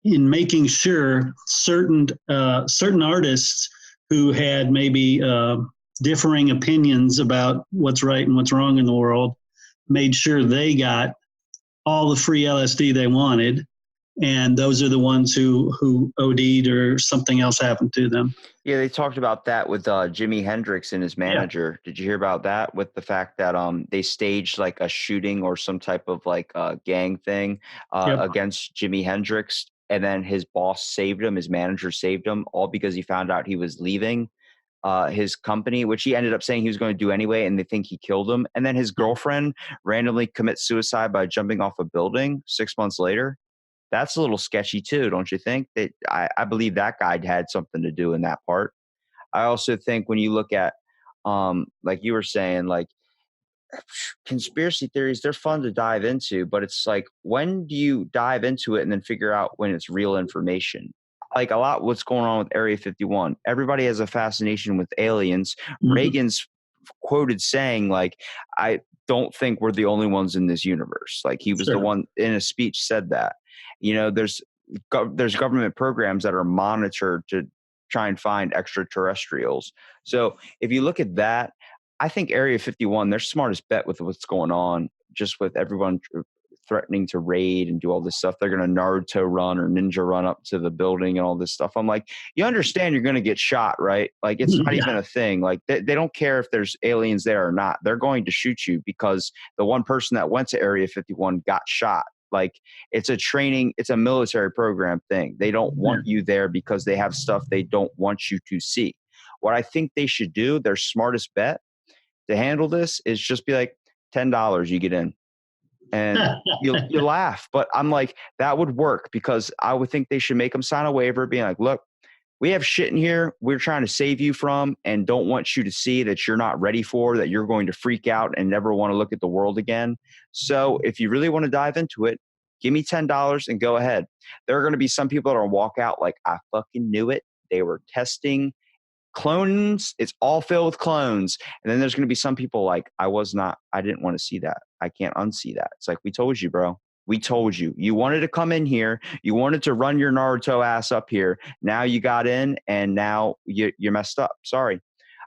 making sure certain artists who had maybe differing opinions about what's right and what's wrong in the world, made sure they got all the free LSD they wanted. And those are the ones who OD'd or something else happened to them. Yeah, they talked about that with Jimi Hendrix and his manager. Yeah. Did you hear about that? With the fact that they staged like a shooting or some type of like gang thing against Jimi Hendrix, and then his boss saved him, his manager saved him, all because he found out he was leaving his company, which he ended up saying he was going to do anyway, and they think he killed him. And then his girlfriend randomly commits suicide by jumping off a building 6 months later. That's a little sketchy too, don't you think? That I believe that guy had something to do in that part. I also think when you look at, like you were saying, like conspiracy theories, they're fun to dive into, but it's like, when do you dive into it and then figure out when it's real information? Like a lot what's going on with Area 51. Everybody has a fascination with aliens. Mm-hmm. Reagan's quoted saying, like, I don't think we're the only ones in this universe. Like he was the one in a speech said that. You know, there's government programs that are monitored to try and find extraterrestrials. So if you look at that, I think Area 51, their smartest bet with what's going on, just with everyone threatening to raid and do all this stuff. They're going to Naruto run or ninja run up to the building and all this stuff. I'm like, you understand you're going to get shot, right? Like it's not even a thing. Like they don't care if there's aliens there or not. They're going to shoot you because the one person that went to Area 51 got shot. Like it's a military program thing. They don't want you there because they have stuff they don't want you to see. What I think they should do, their smartest bet to handle this, is just be like, $10, you get in. And you laugh. But I'm like, that would work, because I would think they should make them sign a waiver being like, look, we have shit in here we're trying to save you from and don't want you to see that you're not ready for, that you're going to freak out and never want to look at the world again. So if you really want to dive into it, give me $10 and go ahead. There are going to be some people that are walk out like, I fucking knew it. They were testing clones. It's all filled with clones. And then there's going to be some people like, I didn't want to see that. I can't unsee that. It's like, we told you, bro. We told you. You wanted to come in here. You wanted to run your Naruto ass up here. Now you got in, and now you're messed up. Sorry.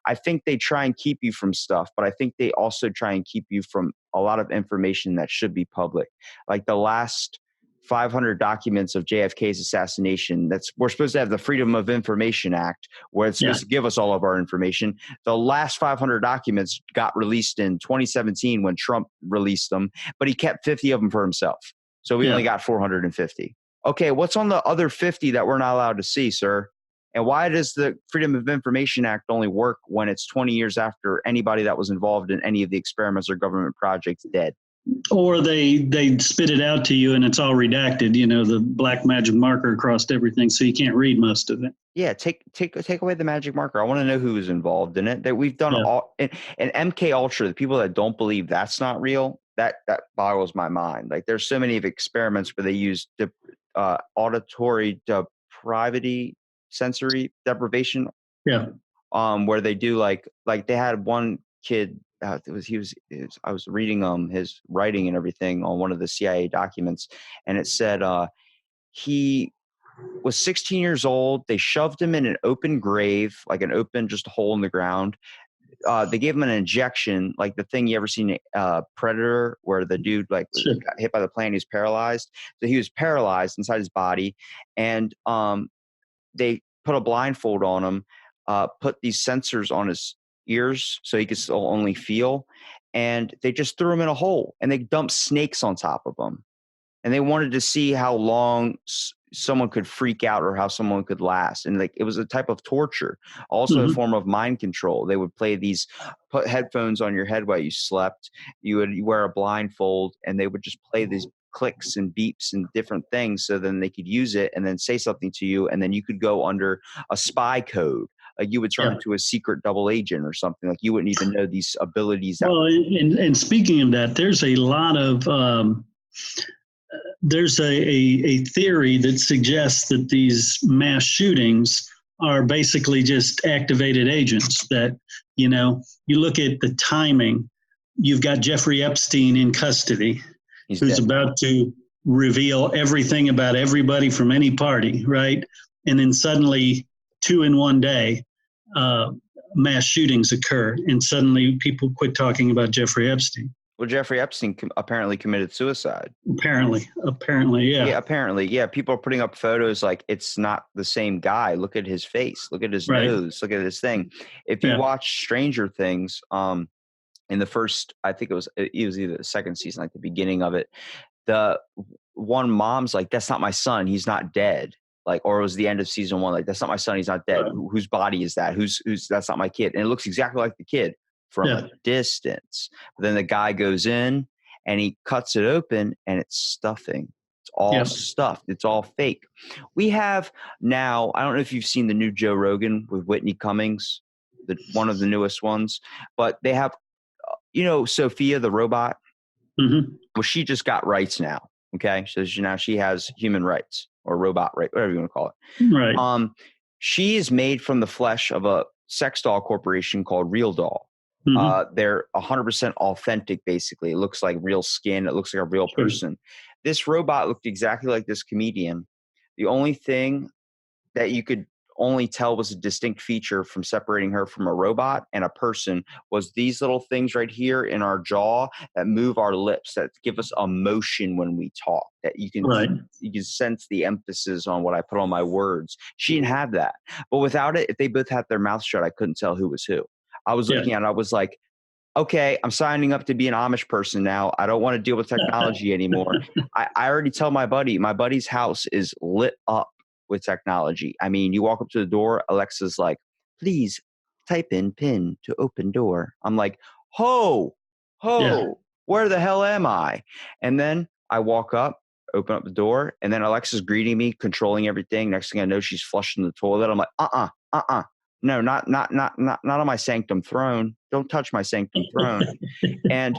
I think they try and keep you from stuff, but I think they also try and keep you from a lot of information that should be public. Like the last 500 documents of JFK's assassination. We're supposed to have the Freedom of Information Act, where it's supposed to give us all of our information. The last 500 documents got released in 2017 when Trump released them, but he kept 50 of them for himself. So we only got 450. Okay, what's on the other 50 that we're not allowed to see, sir? And why does the Freedom of Information Act only work when it's 20 years after anybody that was involved in any of the experiments or government projects dead? Or they spit it out to you and it's all redacted, the black magic marker across everything, so you can't read most of it. Yeah, take away the magic marker. I want to know who was involved in it. That we've done all and MK Ultra, the people that don't believe that's not real, that boggles my mind. Like there's so many of experiments where they use auditory depravity, sensory deprivation, Yeah. where they do like they had one kid. I was reading his writing and everything on one of the CIA documents, and it said he was 16 years old. They shoved him in an open grave, like an open just hole in the ground. They gave him an injection, like the thing you ever seen Predator, where the dude got hit by the plane, he's paralyzed. So he was paralyzed inside his body, and they put a blindfold on him, put these sensors on his ears so he could still only feel, and they just threw him in a hole and they dumped snakes on top of him. And they wanted to see how long someone could freak out or how someone could last. And like it was a type of torture, also a form of mind control. They would put headphones on your head while you slept. You would wear a blindfold, and they would just play these clicks and beeps and different things, so then they could use it and then say something to you, and then you could go under a spy code. Like you would turn into a secret double agent or something. Like you wouldn't even know these abilities. Well, and speaking of that, there's a lot of there's a theory that suggests that these mass shootings are basically just activated agents. That, you look at the timing. You've got Jeffrey Epstein in custody, who's about to reveal everything about everybody from any party, right? And then suddenly, 2 in one day, mass shootings occur, and suddenly people quit talking about Jeffrey Epstein. Well, Jeffrey Epstein apparently committed suicide. Apparently, yeah. Yeah, apparently, yeah. People are putting up photos like it's not the same guy. Look at his face. Look at his nose. Look at his thing. If you watch Stranger Things, in the first, I think it was either the second season, like the beginning of it, the one mom's like, "That's not my son. He's not dead." Like, or it was the end of season 1. Like, "That's not my son. He's not dead. Whose body is that? Who's that's not my kid." And it looks exactly like the kid from a distance. But then the guy goes in and he cuts it open, and it's stuffing. It's all stuffed. It's all fake. We have now, I don't know if you've seen the new Joe Rogan with Whitney Cummings, one of the newest ones, but they have, Sophia the robot. Mm-hmm. Well, she just got rights now. Okay. So now she has human rights or robot right, whatever you want to call it. Right. She is made from the flesh of a sex doll corporation called Real Doll. They're 100% authentic, basically. It looks like real skin. It looks like a real person. This robot looked exactly like this comedian. The only thing that you could only tell was a distinct feature from separating her from a robot and a person was these little things right here in our jaw that move our lips, that give us emotion when we talk, that you can sense the emphasis on what I put on my words. She didn't have that. But without it, if they both had their mouths shut, I couldn't tell who was who. I was looking at it, I was like, okay, I'm signing up to be an Amish person now. I don't want to deal with technology anymore. I already tell my buddy's house is lit up with technology. I mean, you walk up to the door, Alexa's like, "Please type in PIN to open door." I'm like, where the hell am I? And then I walk up, open up the door, and then Alexa's greeting me, controlling everything. Next thing I know, she's flushing the toilet. I'm like, no, not on my sanctum throne. Don't touch my sanctum throne. And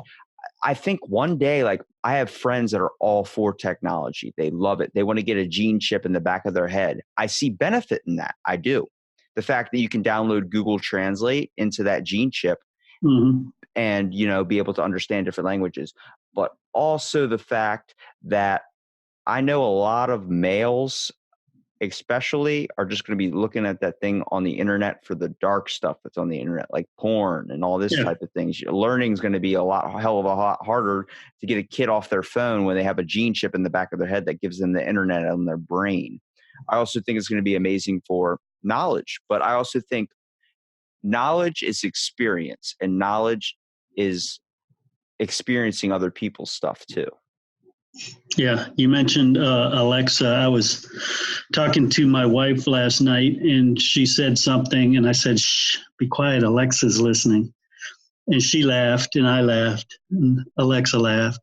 I think one day, like, I have friends that are all for technology. They love it. They want to get a gene chip in the back of their head. I see benefit in that. I do. The fact that you can download Google Translate into that gene chip and, be able to understand different languages. But also the fact that I know a lot of males especially are just going to be looking at that thing on the internet for the dark stuff that's on the internet, like porn and all this type of things. Learning is going to be a hell of a lot harder to get a kid off their phone when they have a gene chip in the back of their head that gives them the internet on their brain. I also think it's going to be amazing for knowledge, but I also think knowledge is experience, and knowledge is experiencing other people's stuff too. Yeah, you mentioned Alexa. I was talking to my wife last night, and she said something, and I said, "Shh, be quiet. Alexa's listening." And she laughed, and I laughed, and Alexa laughed.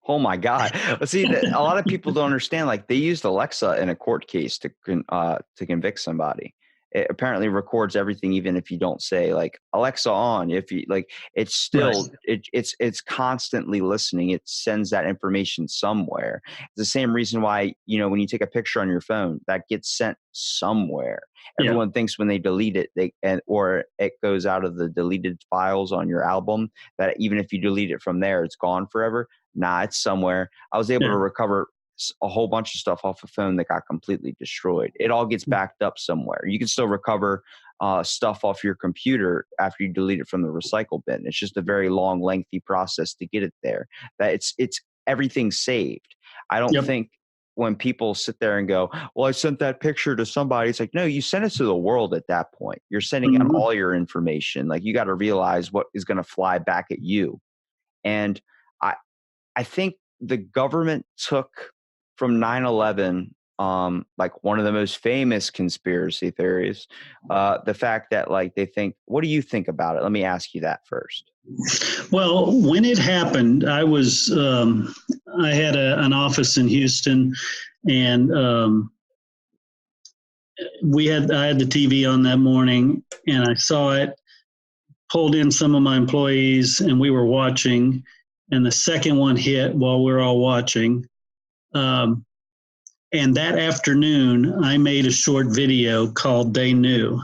Oh my God! See, a lot of people don't understand. Like, they used Alexa in a court case to convict somebody. it apparently records everything, even if you don't say like Alexa on. If you like, it's still it's constantly listening. It sends that information somewhere. It's the same reason why, you know, when you take a picture on your phone, that gets sent somewhere. Yeah. Everyone thinks when they delete it, or it goes out of the deleted files on your album, that even if you delete it from there, it's gone forever. Nah, it's somewhere. I was able to recover a whole bunch of stuff off a phone that got completely destroyed. It all gets backed up somewhere. You can still recover stuff off your computer after you delete it from the recycle bin. It's just a very long, lengthy process to get it there. That it's everything's saved. I don't think when people sit there and go, well, I sent that picture to somebody, it's like, no, you sent it to the world at that point. You're sending out all your information. Like, you got to realize what is going to fly back at you. And I think the government took from 9/11, like one of the most famous conspiracy theories, the fact that like they think, what do you think about it? Let me ask you that first. Well, when it happened, I had an office in Houston, and I had the TV on that morning, and I saw it, pulled in some of my employees, and we were watching, and the second one hit while we were all watching. And that afternoon, I made a short video called "They Knew,"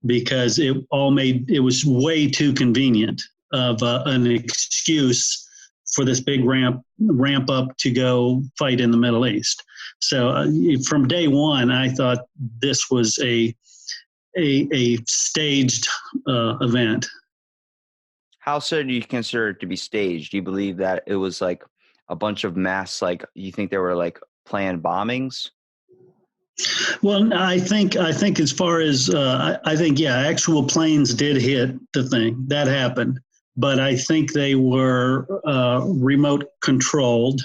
because it was way too convenient of an excuse for this big ramp up to go fight in the Middle East. So from day one, I thought this was a staged event. How so do you consider it to be staged? Do you believe that it was like a bunch of mass, like you think there were like planned bombings? Well, I think as far as I think, yeah, actual planes did hit the thing. That happened. But I think they were remote controlled.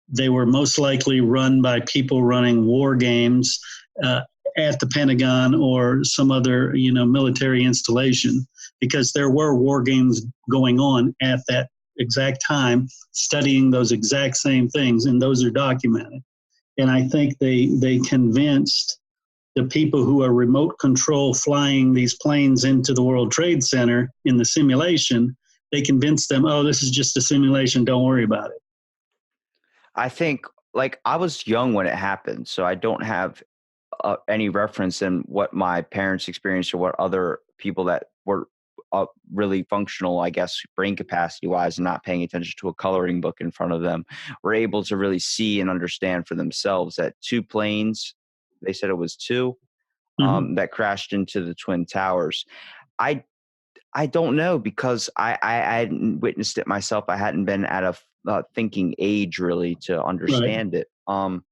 They were most likely run by people running war games at the Pentagon or some other, military installation, because there were war games going on at that exact time, studying those exact same things, and those are documented. And I think they convinced the people who are remote control flying these planes into the World Trade Center in the simulation, they convinced them, oh, this is just a simulation, don't worry about it. I think, like, I was young when it happened, so I don't have any reference in what my parents experienced or what other people that were really functional, I guess, brain capacity wise, and not paying attention to a coloring book in front of them, were able to really see and understand for themselves that two planes, they said it was two, that crashed into the Twin Towers. I don't know, because I hadn't witnessed it myself. I hadn't been at a thinking age really to understand it. From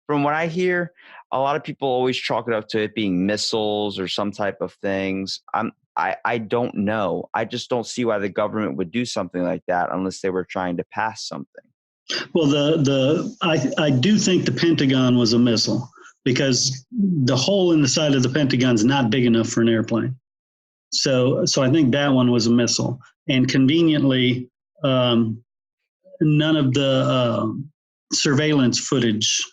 what I hear, a lot of people always chalk it up to it being missiles or some type of things. I don't know. I just don't see why the government would do something like that unless they were trying to pass something. Well, I do think the Pentagon was a missile, because the hole in the side of the Pentagon is not big enough for an airplane. So I think that one was a missile. And conveniently, none of the surveillance footage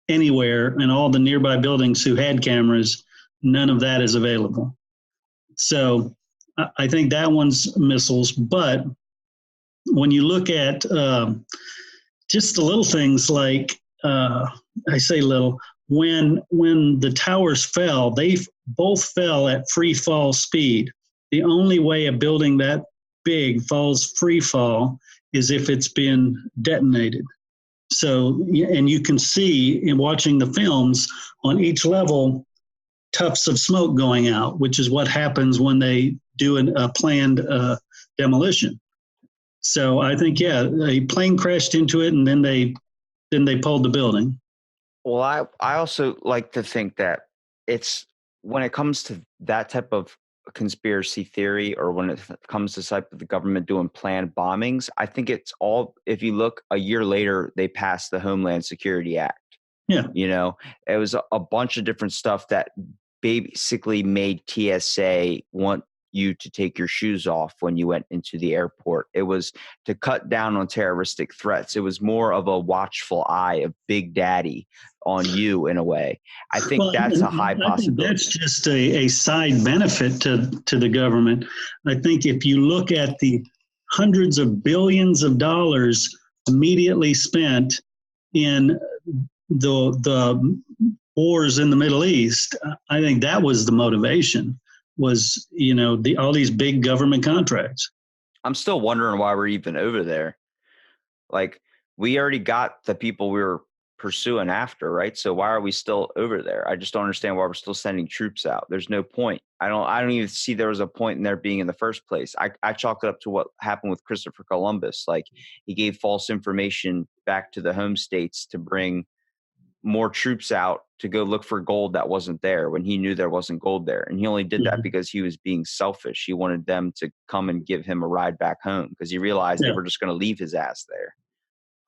anywhere in all the nearby buildings who had cameras, none of that is available. So I think that one's missiles. But when you look at just the little things like, I say little, when the towers fell, they both fell at free fall speed. The only way a building that big falls free fall is if it's been detonated. So, and you can see in watching the films on each level, tufts of smoke going out, which is what happens when they do a planned demolition. So I think, yeah, a plane crashed into it, and then they pulled the building. Well, I also like to think that it's, when it comes to that type of conspiracy theory, or when it comes to type of the government doing planned bombings, I think it's all, if you look a year later, they passed the Homeland Security Act. Yeah. It was a bunch of different stuff that basically made TSA want you to take your shoes off when you went into the airport. It was to cut down on terroristic threats. It was more of a watchful eye of Big Daddy on you in a way. I think Well, that's a high I think possibility. that's just a side benefit to the government. I think if you look at the hundreds of billions of dollars immediately spent in the wars in the Middle East, I think that was the motivation, was, all these big government contracts. I'm still wondering why we're even over there. Like, we already got the people we were pursuing after, right? So why are we still over there? I just don't understand why we're still sending troops out. There's no point. I don't even see there was a point in there being in the first place. I chalk it up to what happened with Christopher Columbus. Like, he gave false information back to the home states to bring more troops out to go look for gold that wasn't there when he knew there wasn't gold there. And he only did that because he was being selfish. He wanted them to come and give him a ride back home because he realized they were just going to leave his ass there.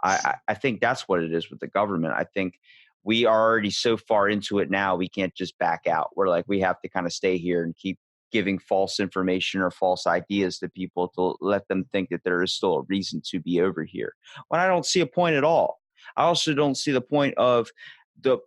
I think that's what it is with the government. I think we are already so far into it now, we can't just back out. We're like, we have to kind of stay here and keep giving false information or false ideas to people to let them think that there is still a reason to be over here. When I don't see a point at all. I also don't see the point of the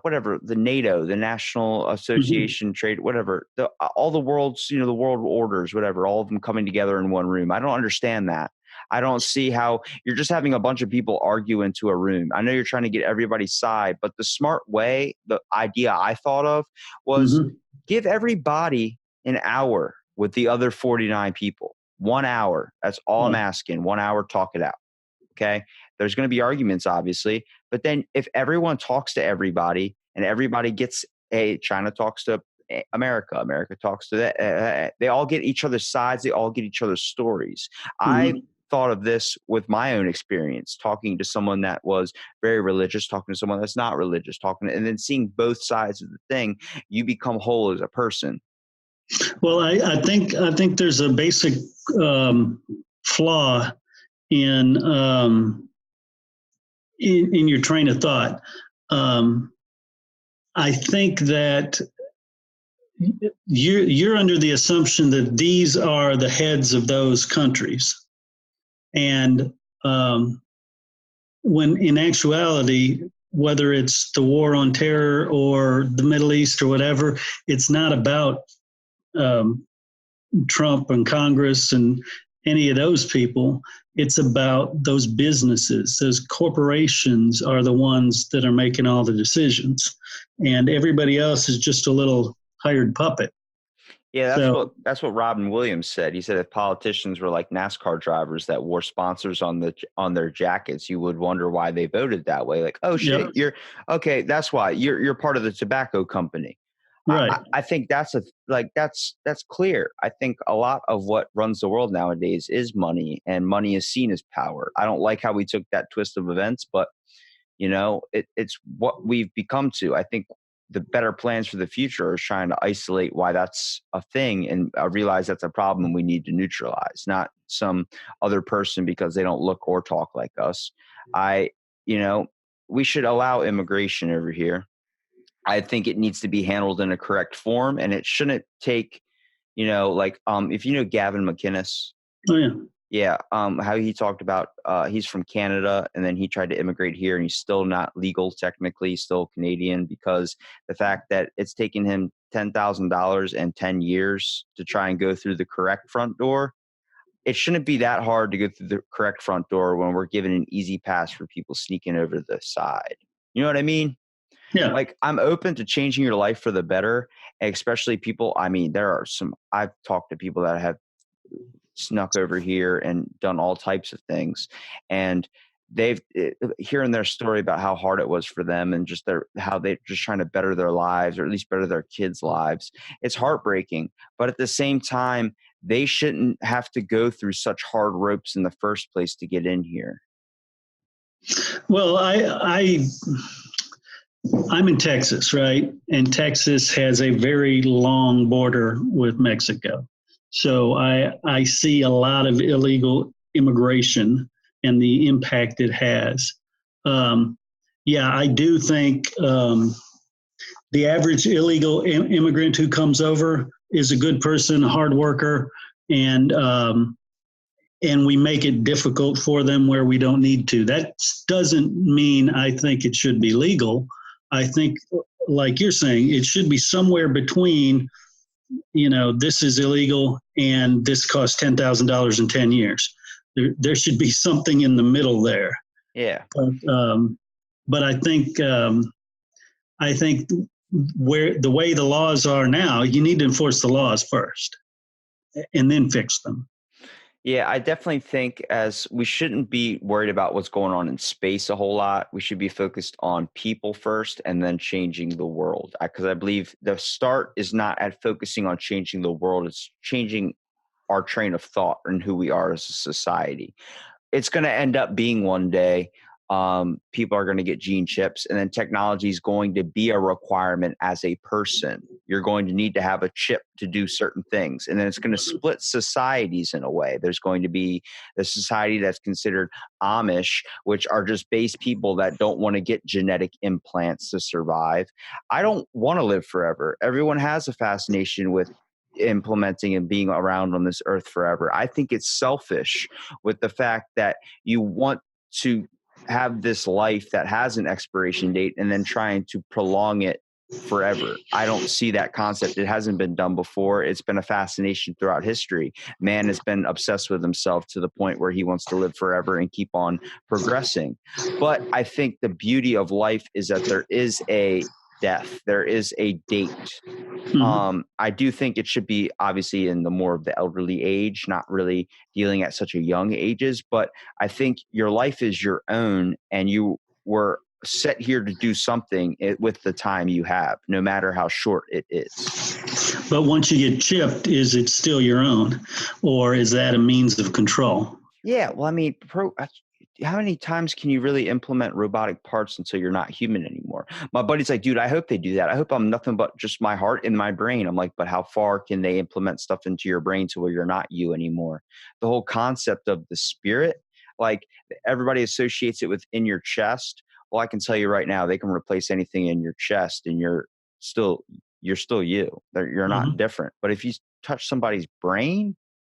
whatever, the NATO, the National Association Trade, whatever, all the world's, the world orders, whatever, all of them coming together in one room. I don't understand that. I don't see how you're just having a bunch of people argue into a room. I know you're trying to get everybody's side, but the smart way, the idea I thought of was give everybody an hour with the other 49 people. 1 hour. That's all I'm asking. 1 hour, talk it out. Okay. There's going to be arguments, obviously, but then if everyone talks to everybody and everybody gets China talks to America, America talks to they all get each other's sides. They all get each other's stories. I thought of this with my own experience, talking to someone that was very religious, talking to someone that's not religious, and then seeing both sides of the thing. You become whole as a person. Well, I think there's a basic flaw in your train of thought. I think that you're under the assumption that these are the heads of those countries, and when in actuality, whether it's the war on terror or the Middle East or whatever, it's not about Trump and Congress and any of those people. It's about those businesses. Those corporations are the ones that are making all the decisions, and everybody else is just a little hired puppet. Yeah, that's what Robin Williams said. He said if politicians were like NASCAR drivers that wore sponsors on their jackets, you would wonder why they voted that way. Like, oh shit, you're okay. That's why you're part of the tobacco company. Right. I think that's clear. I think a lot of what runs the world nowadays is money, and money is seen as power. I don't like how we took that twist of events, but it's what we've become to. I think the better plans for the future is trying to isolate why that's a thing and realize that's a problem we need to neutralize, not some other person because they don't look or talk like us. We should allow immigration over here. I think it needs to be handled in a correct form, and it shouldn't take, if Gavin McInnes. Oh yeah. Yeah. How he talked about, he's from Canada and then he tried to immigrate here and he's still not legal. Technically, he's still Canadian because the fact that it's taken him $10,000 and 10 years to try and go through the correct front door. It shouldn't be that hard to go through the correct front door when we're given an easy pass for people sneaking over the side. You know what I mean? Yeah. Like, I'm open to changing your life for the better, especially people. I mean, I've talked to people that have snuck over here and done all types of things, and they've hearing their story about how hard it was for them and just how they're just trying to better their lives, or at least better their kids' lives. It's heartbreaking, but at the same time, they shouldn't have to go through such hard ropes in the first place to get in here. Well, I'm in Texas, right? And Texas has a very long border with Mexico. So I see a lot of illegal immigration and the impact it has. I do think the average illegal immigrant who comes over is a good person, a hard worker, and we make it difficult for them where we don't need to. That doesn't mean I think it should be legal. I think, like you're saying, it should be somewhere between, this is illegal and this costs $10,000 in 10 years. There should be something in the middle there. Yeah. But I think where the way the laws are now, you need to enforce the laws first and then fix them. Yeah, I definitely think as we shouldn't be worried about what's going on in space a whole lot. We should be focused on people first and then changing the world. Because I believe the start is not at focusing on changing the world. It's changing our train of thought and who we are as a society. It's going to end up being one day people are going to get gene chips, and then technology is going to be a requirement as a person. You're going to need to have a chip to do certain things, and then it's going to split societies in a way. There's going to be the society that's considered Amish, which are just base people that don't want to get genetic implants to survive. I don't want to live forever. Everyone has a fascination with implementing and being around on this earth forever. I think it's selfish with the fact that you want to have this life that has an expiration date and then trying to prolong it forever. I don't see that concept. It hasn't been done before. It's been a fascination throughout history. Man has been obsessed with himself to the point where he wants to live forever and keep on progressing. But I think the beauty of life is that there is a death. There is a date. I do think it should be obviously in the more of the elderly age, not really dealing at such a young ages. But I think your life is your own, and you were set here to do something with the time you have, no matter how short it is. But once you get chipped, is it still your own, or is that a means of control? Yeah, well, I mean, how many times can you really implement robotic parts until you're not human anymore? My buddy's like, dude, I hope they do that. I hope I'm nothing but just my heart and my brain. I'm like, but how far can they implement stuff into your brain to where you're not you anymore? The whole concept of the spirit, like everybody associates it with in your chest. Well, I can tell you right now, they can replace anything in your chest and you're still you. You're not different. But if you touch somebody's brain,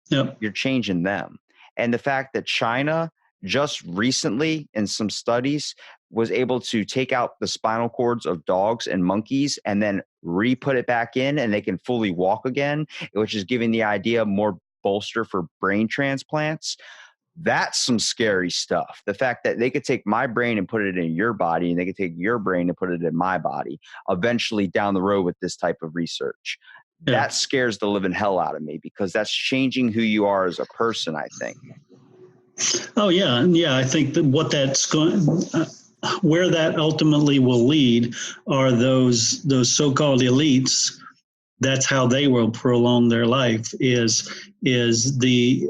you're changing them. And the fact that China just recently in some studies was able to take out the spinal cords of dogs and monkeys and then re-put it back in, and they can fully walk again, which is giving the idea more bolster for brain transplants. That's some scary stuff. The fact that they could take my brain and put it in your body, and they could take your brain and put it in my body eventually down the road with this type of research. That scares the living hell out of me, because that's changing who you are as a person, I think. Oh, yeah. Yeah, I think that what that's going, where that ultimately will lead are those so-called elites. That's how they will prolong their life, is the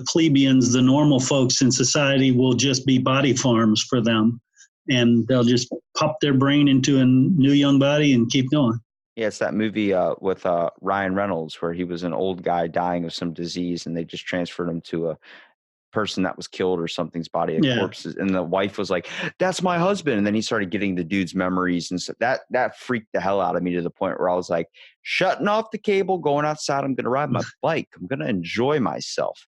plebeians, the normal folks in society will just be body farms for them. And they'll just pop their brain into a new young body and keep going. Yeah, it's that movie with Ryan Reynolds where he was an old guy dying of some disease, and they just transferred him to a person that was killed or something's body of corpses, and the wife was like, that's my husband, and then he started getting the dude's memories, and so that freaked the hell out of me to the point where I was like, shutting off the cable, going outside, I'm gonna ride my bike, I'm gonna enjoy myself.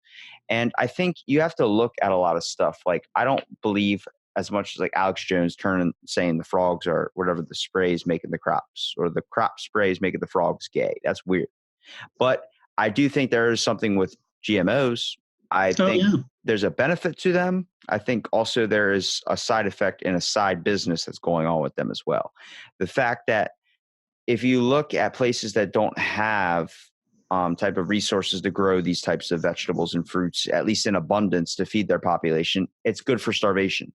And I think you have to look at a lot of stuff. Like, I don't believe as much as like Alex Jones saying the frogs are whatever the sprays making the crops, or the crop sprays making the frogs gay. That's weird. But I do think there is something with GMOs. I think there's a benefit to them. I think also there is a side effect and a side business that's going on with them as well. The fact that if you look at places that don't have type of resources to grow these types of vegetables and fruits, at least in abundance, to feed their population, it's good for starvation.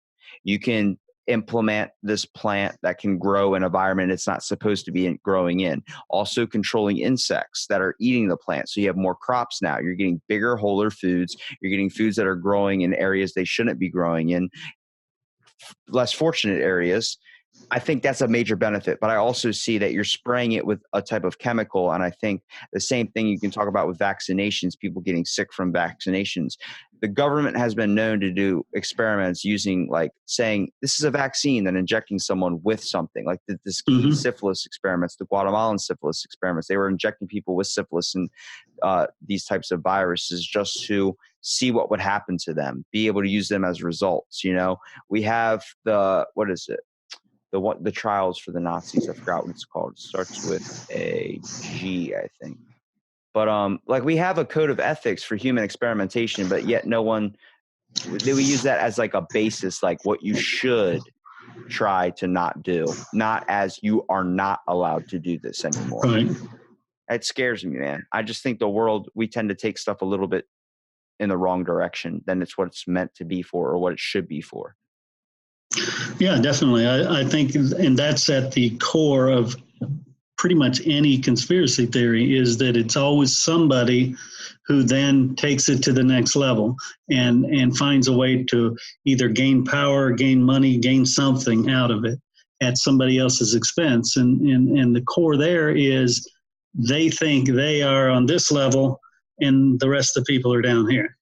You can implement this plant that can grow in an environment it's not supposed to be growing in. Also controlling insects that are eating the plant. So you have more crops now. You're getting bigger, wholer foods. You're getting foods that are growing in areas they shouldn't be growing in, less fortunate areas. I think that's a major benefit, but I also see that you're spraying it with a type of chemical. And I think the same thing you can talk about with vaccinations, people getting sick from vaccinations. the government has been known to do experiments using like saying this is a vaccine, then injecting someone with something like the Tuskegee syphilis experiments, the Guatemalan syphilis experiments. They were injecting people with syphilis and these types of viruses just to see what would happen to them, be able to use them as results. You know, we have what is it? The trials for the Nazis. I forgot what it's called. It starts with a G, I think. But like we have a code of ethics for human experimentation, but yet no one, we use that as like a basis, like what you should try to not do, not as you are not allowed to do this anymore. Right. It scares me, man. I just think the world, we tend to take stuff a little bit in the wrong direction than it's what it's meant to be for or what it should be for. Yeah, definitely. I think, and that's at the core of pretty much any conspiracy theory, is that it's always somebody who then takes it to the next level and finds a way to either gain power, gain money, gain something out of it at somebody else's expense. And the core there is they think they are on this level and the rest of the people are down here.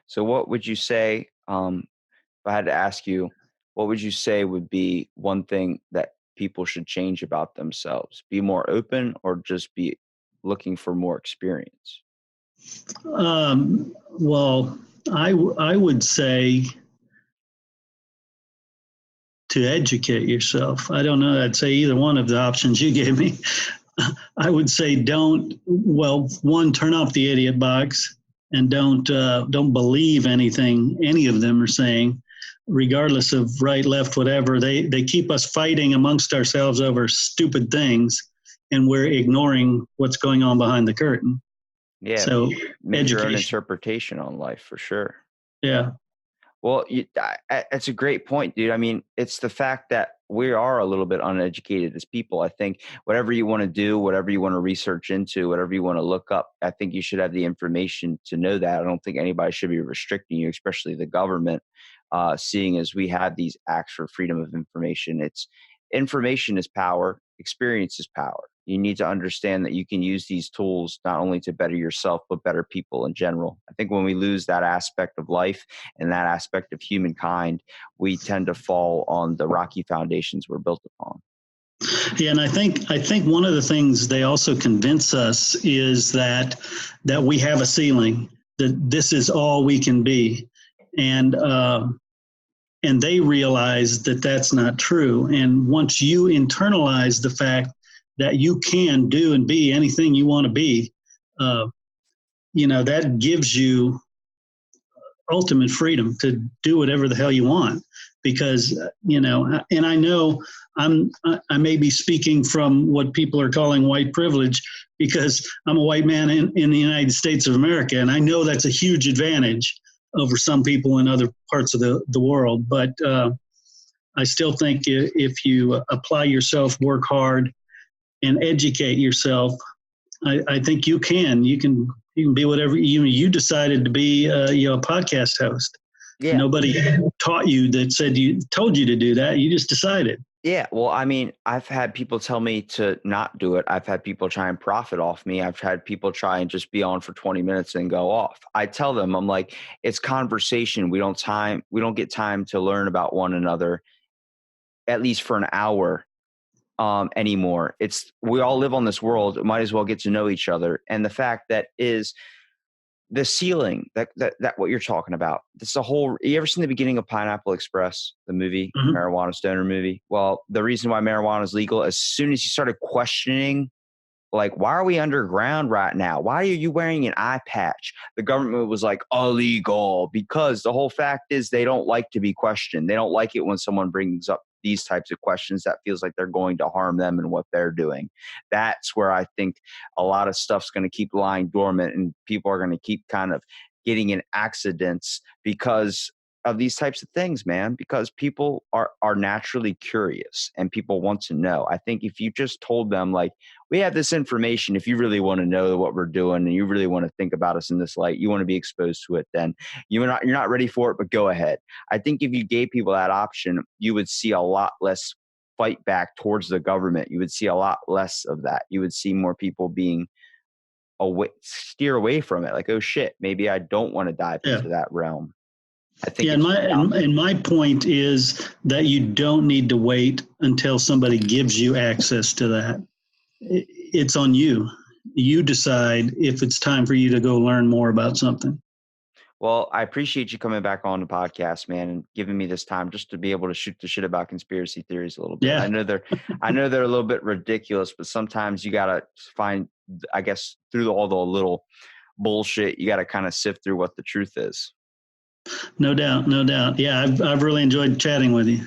So what would you say, if I had to ask you, what would you say would be one thing that people should change about themselves? Be more open or just be looking for more experience? Well, I would say to educate yourself. I don't know. I'd say either one of the options you gave me. I would say one, turn off the idiot box and don't believe anything any of them are saying, regardless of right, left, whatever. They keep us fighting amongst ourselves over stupid things, and we're ignoring what's going on behind the curtain. Yeah. So make your own interpretation on life for sure. Yeah. Well, it's a great point, dude. I mean, it's the fact that we are a little bit uneducated as people. I think whatever you want to do, whatever you want to research into, whatever you want to look up, I think you should have the information to know that. I don't think anybody should be restricting you, especially the government, seeing as we have these acts for freedom of information. Information is power, experience is power. You need to understand that you can use these tools not only to better yourself, but better people in general. I think when we lose that aspect of life and that aspect of humankind, we tend to fall on the rocky foundations we're built upon. Yeah, and I think one of the things they also convince us is that we have a ceiling, that this is all we can be, and they realize that that's not true. And once you internalize the fact that you can do and be anything you want to be, that gives you ultimate freedom to do whatever the hell you want. Because, and I know I may be speaking from what people are calling white privilege, because I'm a white man in the United States of America. And I know that's a huge advantage over some people in other parts of the world. But I still think if you apply yourself, work hard, and educate yourself, I think you can be whatever you decided to be. A podcast host. Yeah. Nobody taught you told you to do that. You just decided. Yeah. Well, I mean, I've had people tell me to not do it. I've had people try and profit off me. I've had people try and just be on for 20 minutes and go off. I tell them, I'm like, it's conversation. We don't get time to learn about one another, at least for an hour anymore. We all live on this world. Might as well get to know each other. And the fact that is the ceiling that what you're talking about. This is you ever seen the beginning of Pineapple Express, the movie, marijuana stoner movie? Well, the reason why marijuana is legal, as soon as you started questioning, like, why are we underground right now? Why are you wearing an eye patch? The government was like, illegal, because the whole fact is they don't like to be questioned. They don't like it when someone brings up these types of questions that feels like they're going to harm them and what they're doing. That's where I think a lot of stuff's going to keep lying dormant, and people are going to keep kind of getting in accidents because of these types of things, man, because people are naturally curious and people want to know. I think if you just told them, like, we have this information, if you really want to know what we're doing and you really want to think about us in this light, you want to be exposed to it, then you're not ready for it, but go ahead. I think if you gave people that option, you would see a lot less fight back towards the government. You would see a lot less of that. You would see more people being steer away from it. Like, oh shit, maybe I don't want to dive Yeah. into that realm. I think Yeah, and my point is that you don't need to wait until somebody gives you access to that. It's on you. You decide if it's time for you to go learn more about something. Well, I appreciate you coming back on the podcast, man, and giving me this time just to be able to shoot the shit about conspiracy theories a little bit. Yeah. I know they're a little bit ridiculous, but sometimes you gotta find, I guess, through all the little bullshit, you gotta kind of sift through what the truth is. No doubt. Yeah, I've really enjoyed chatting with you.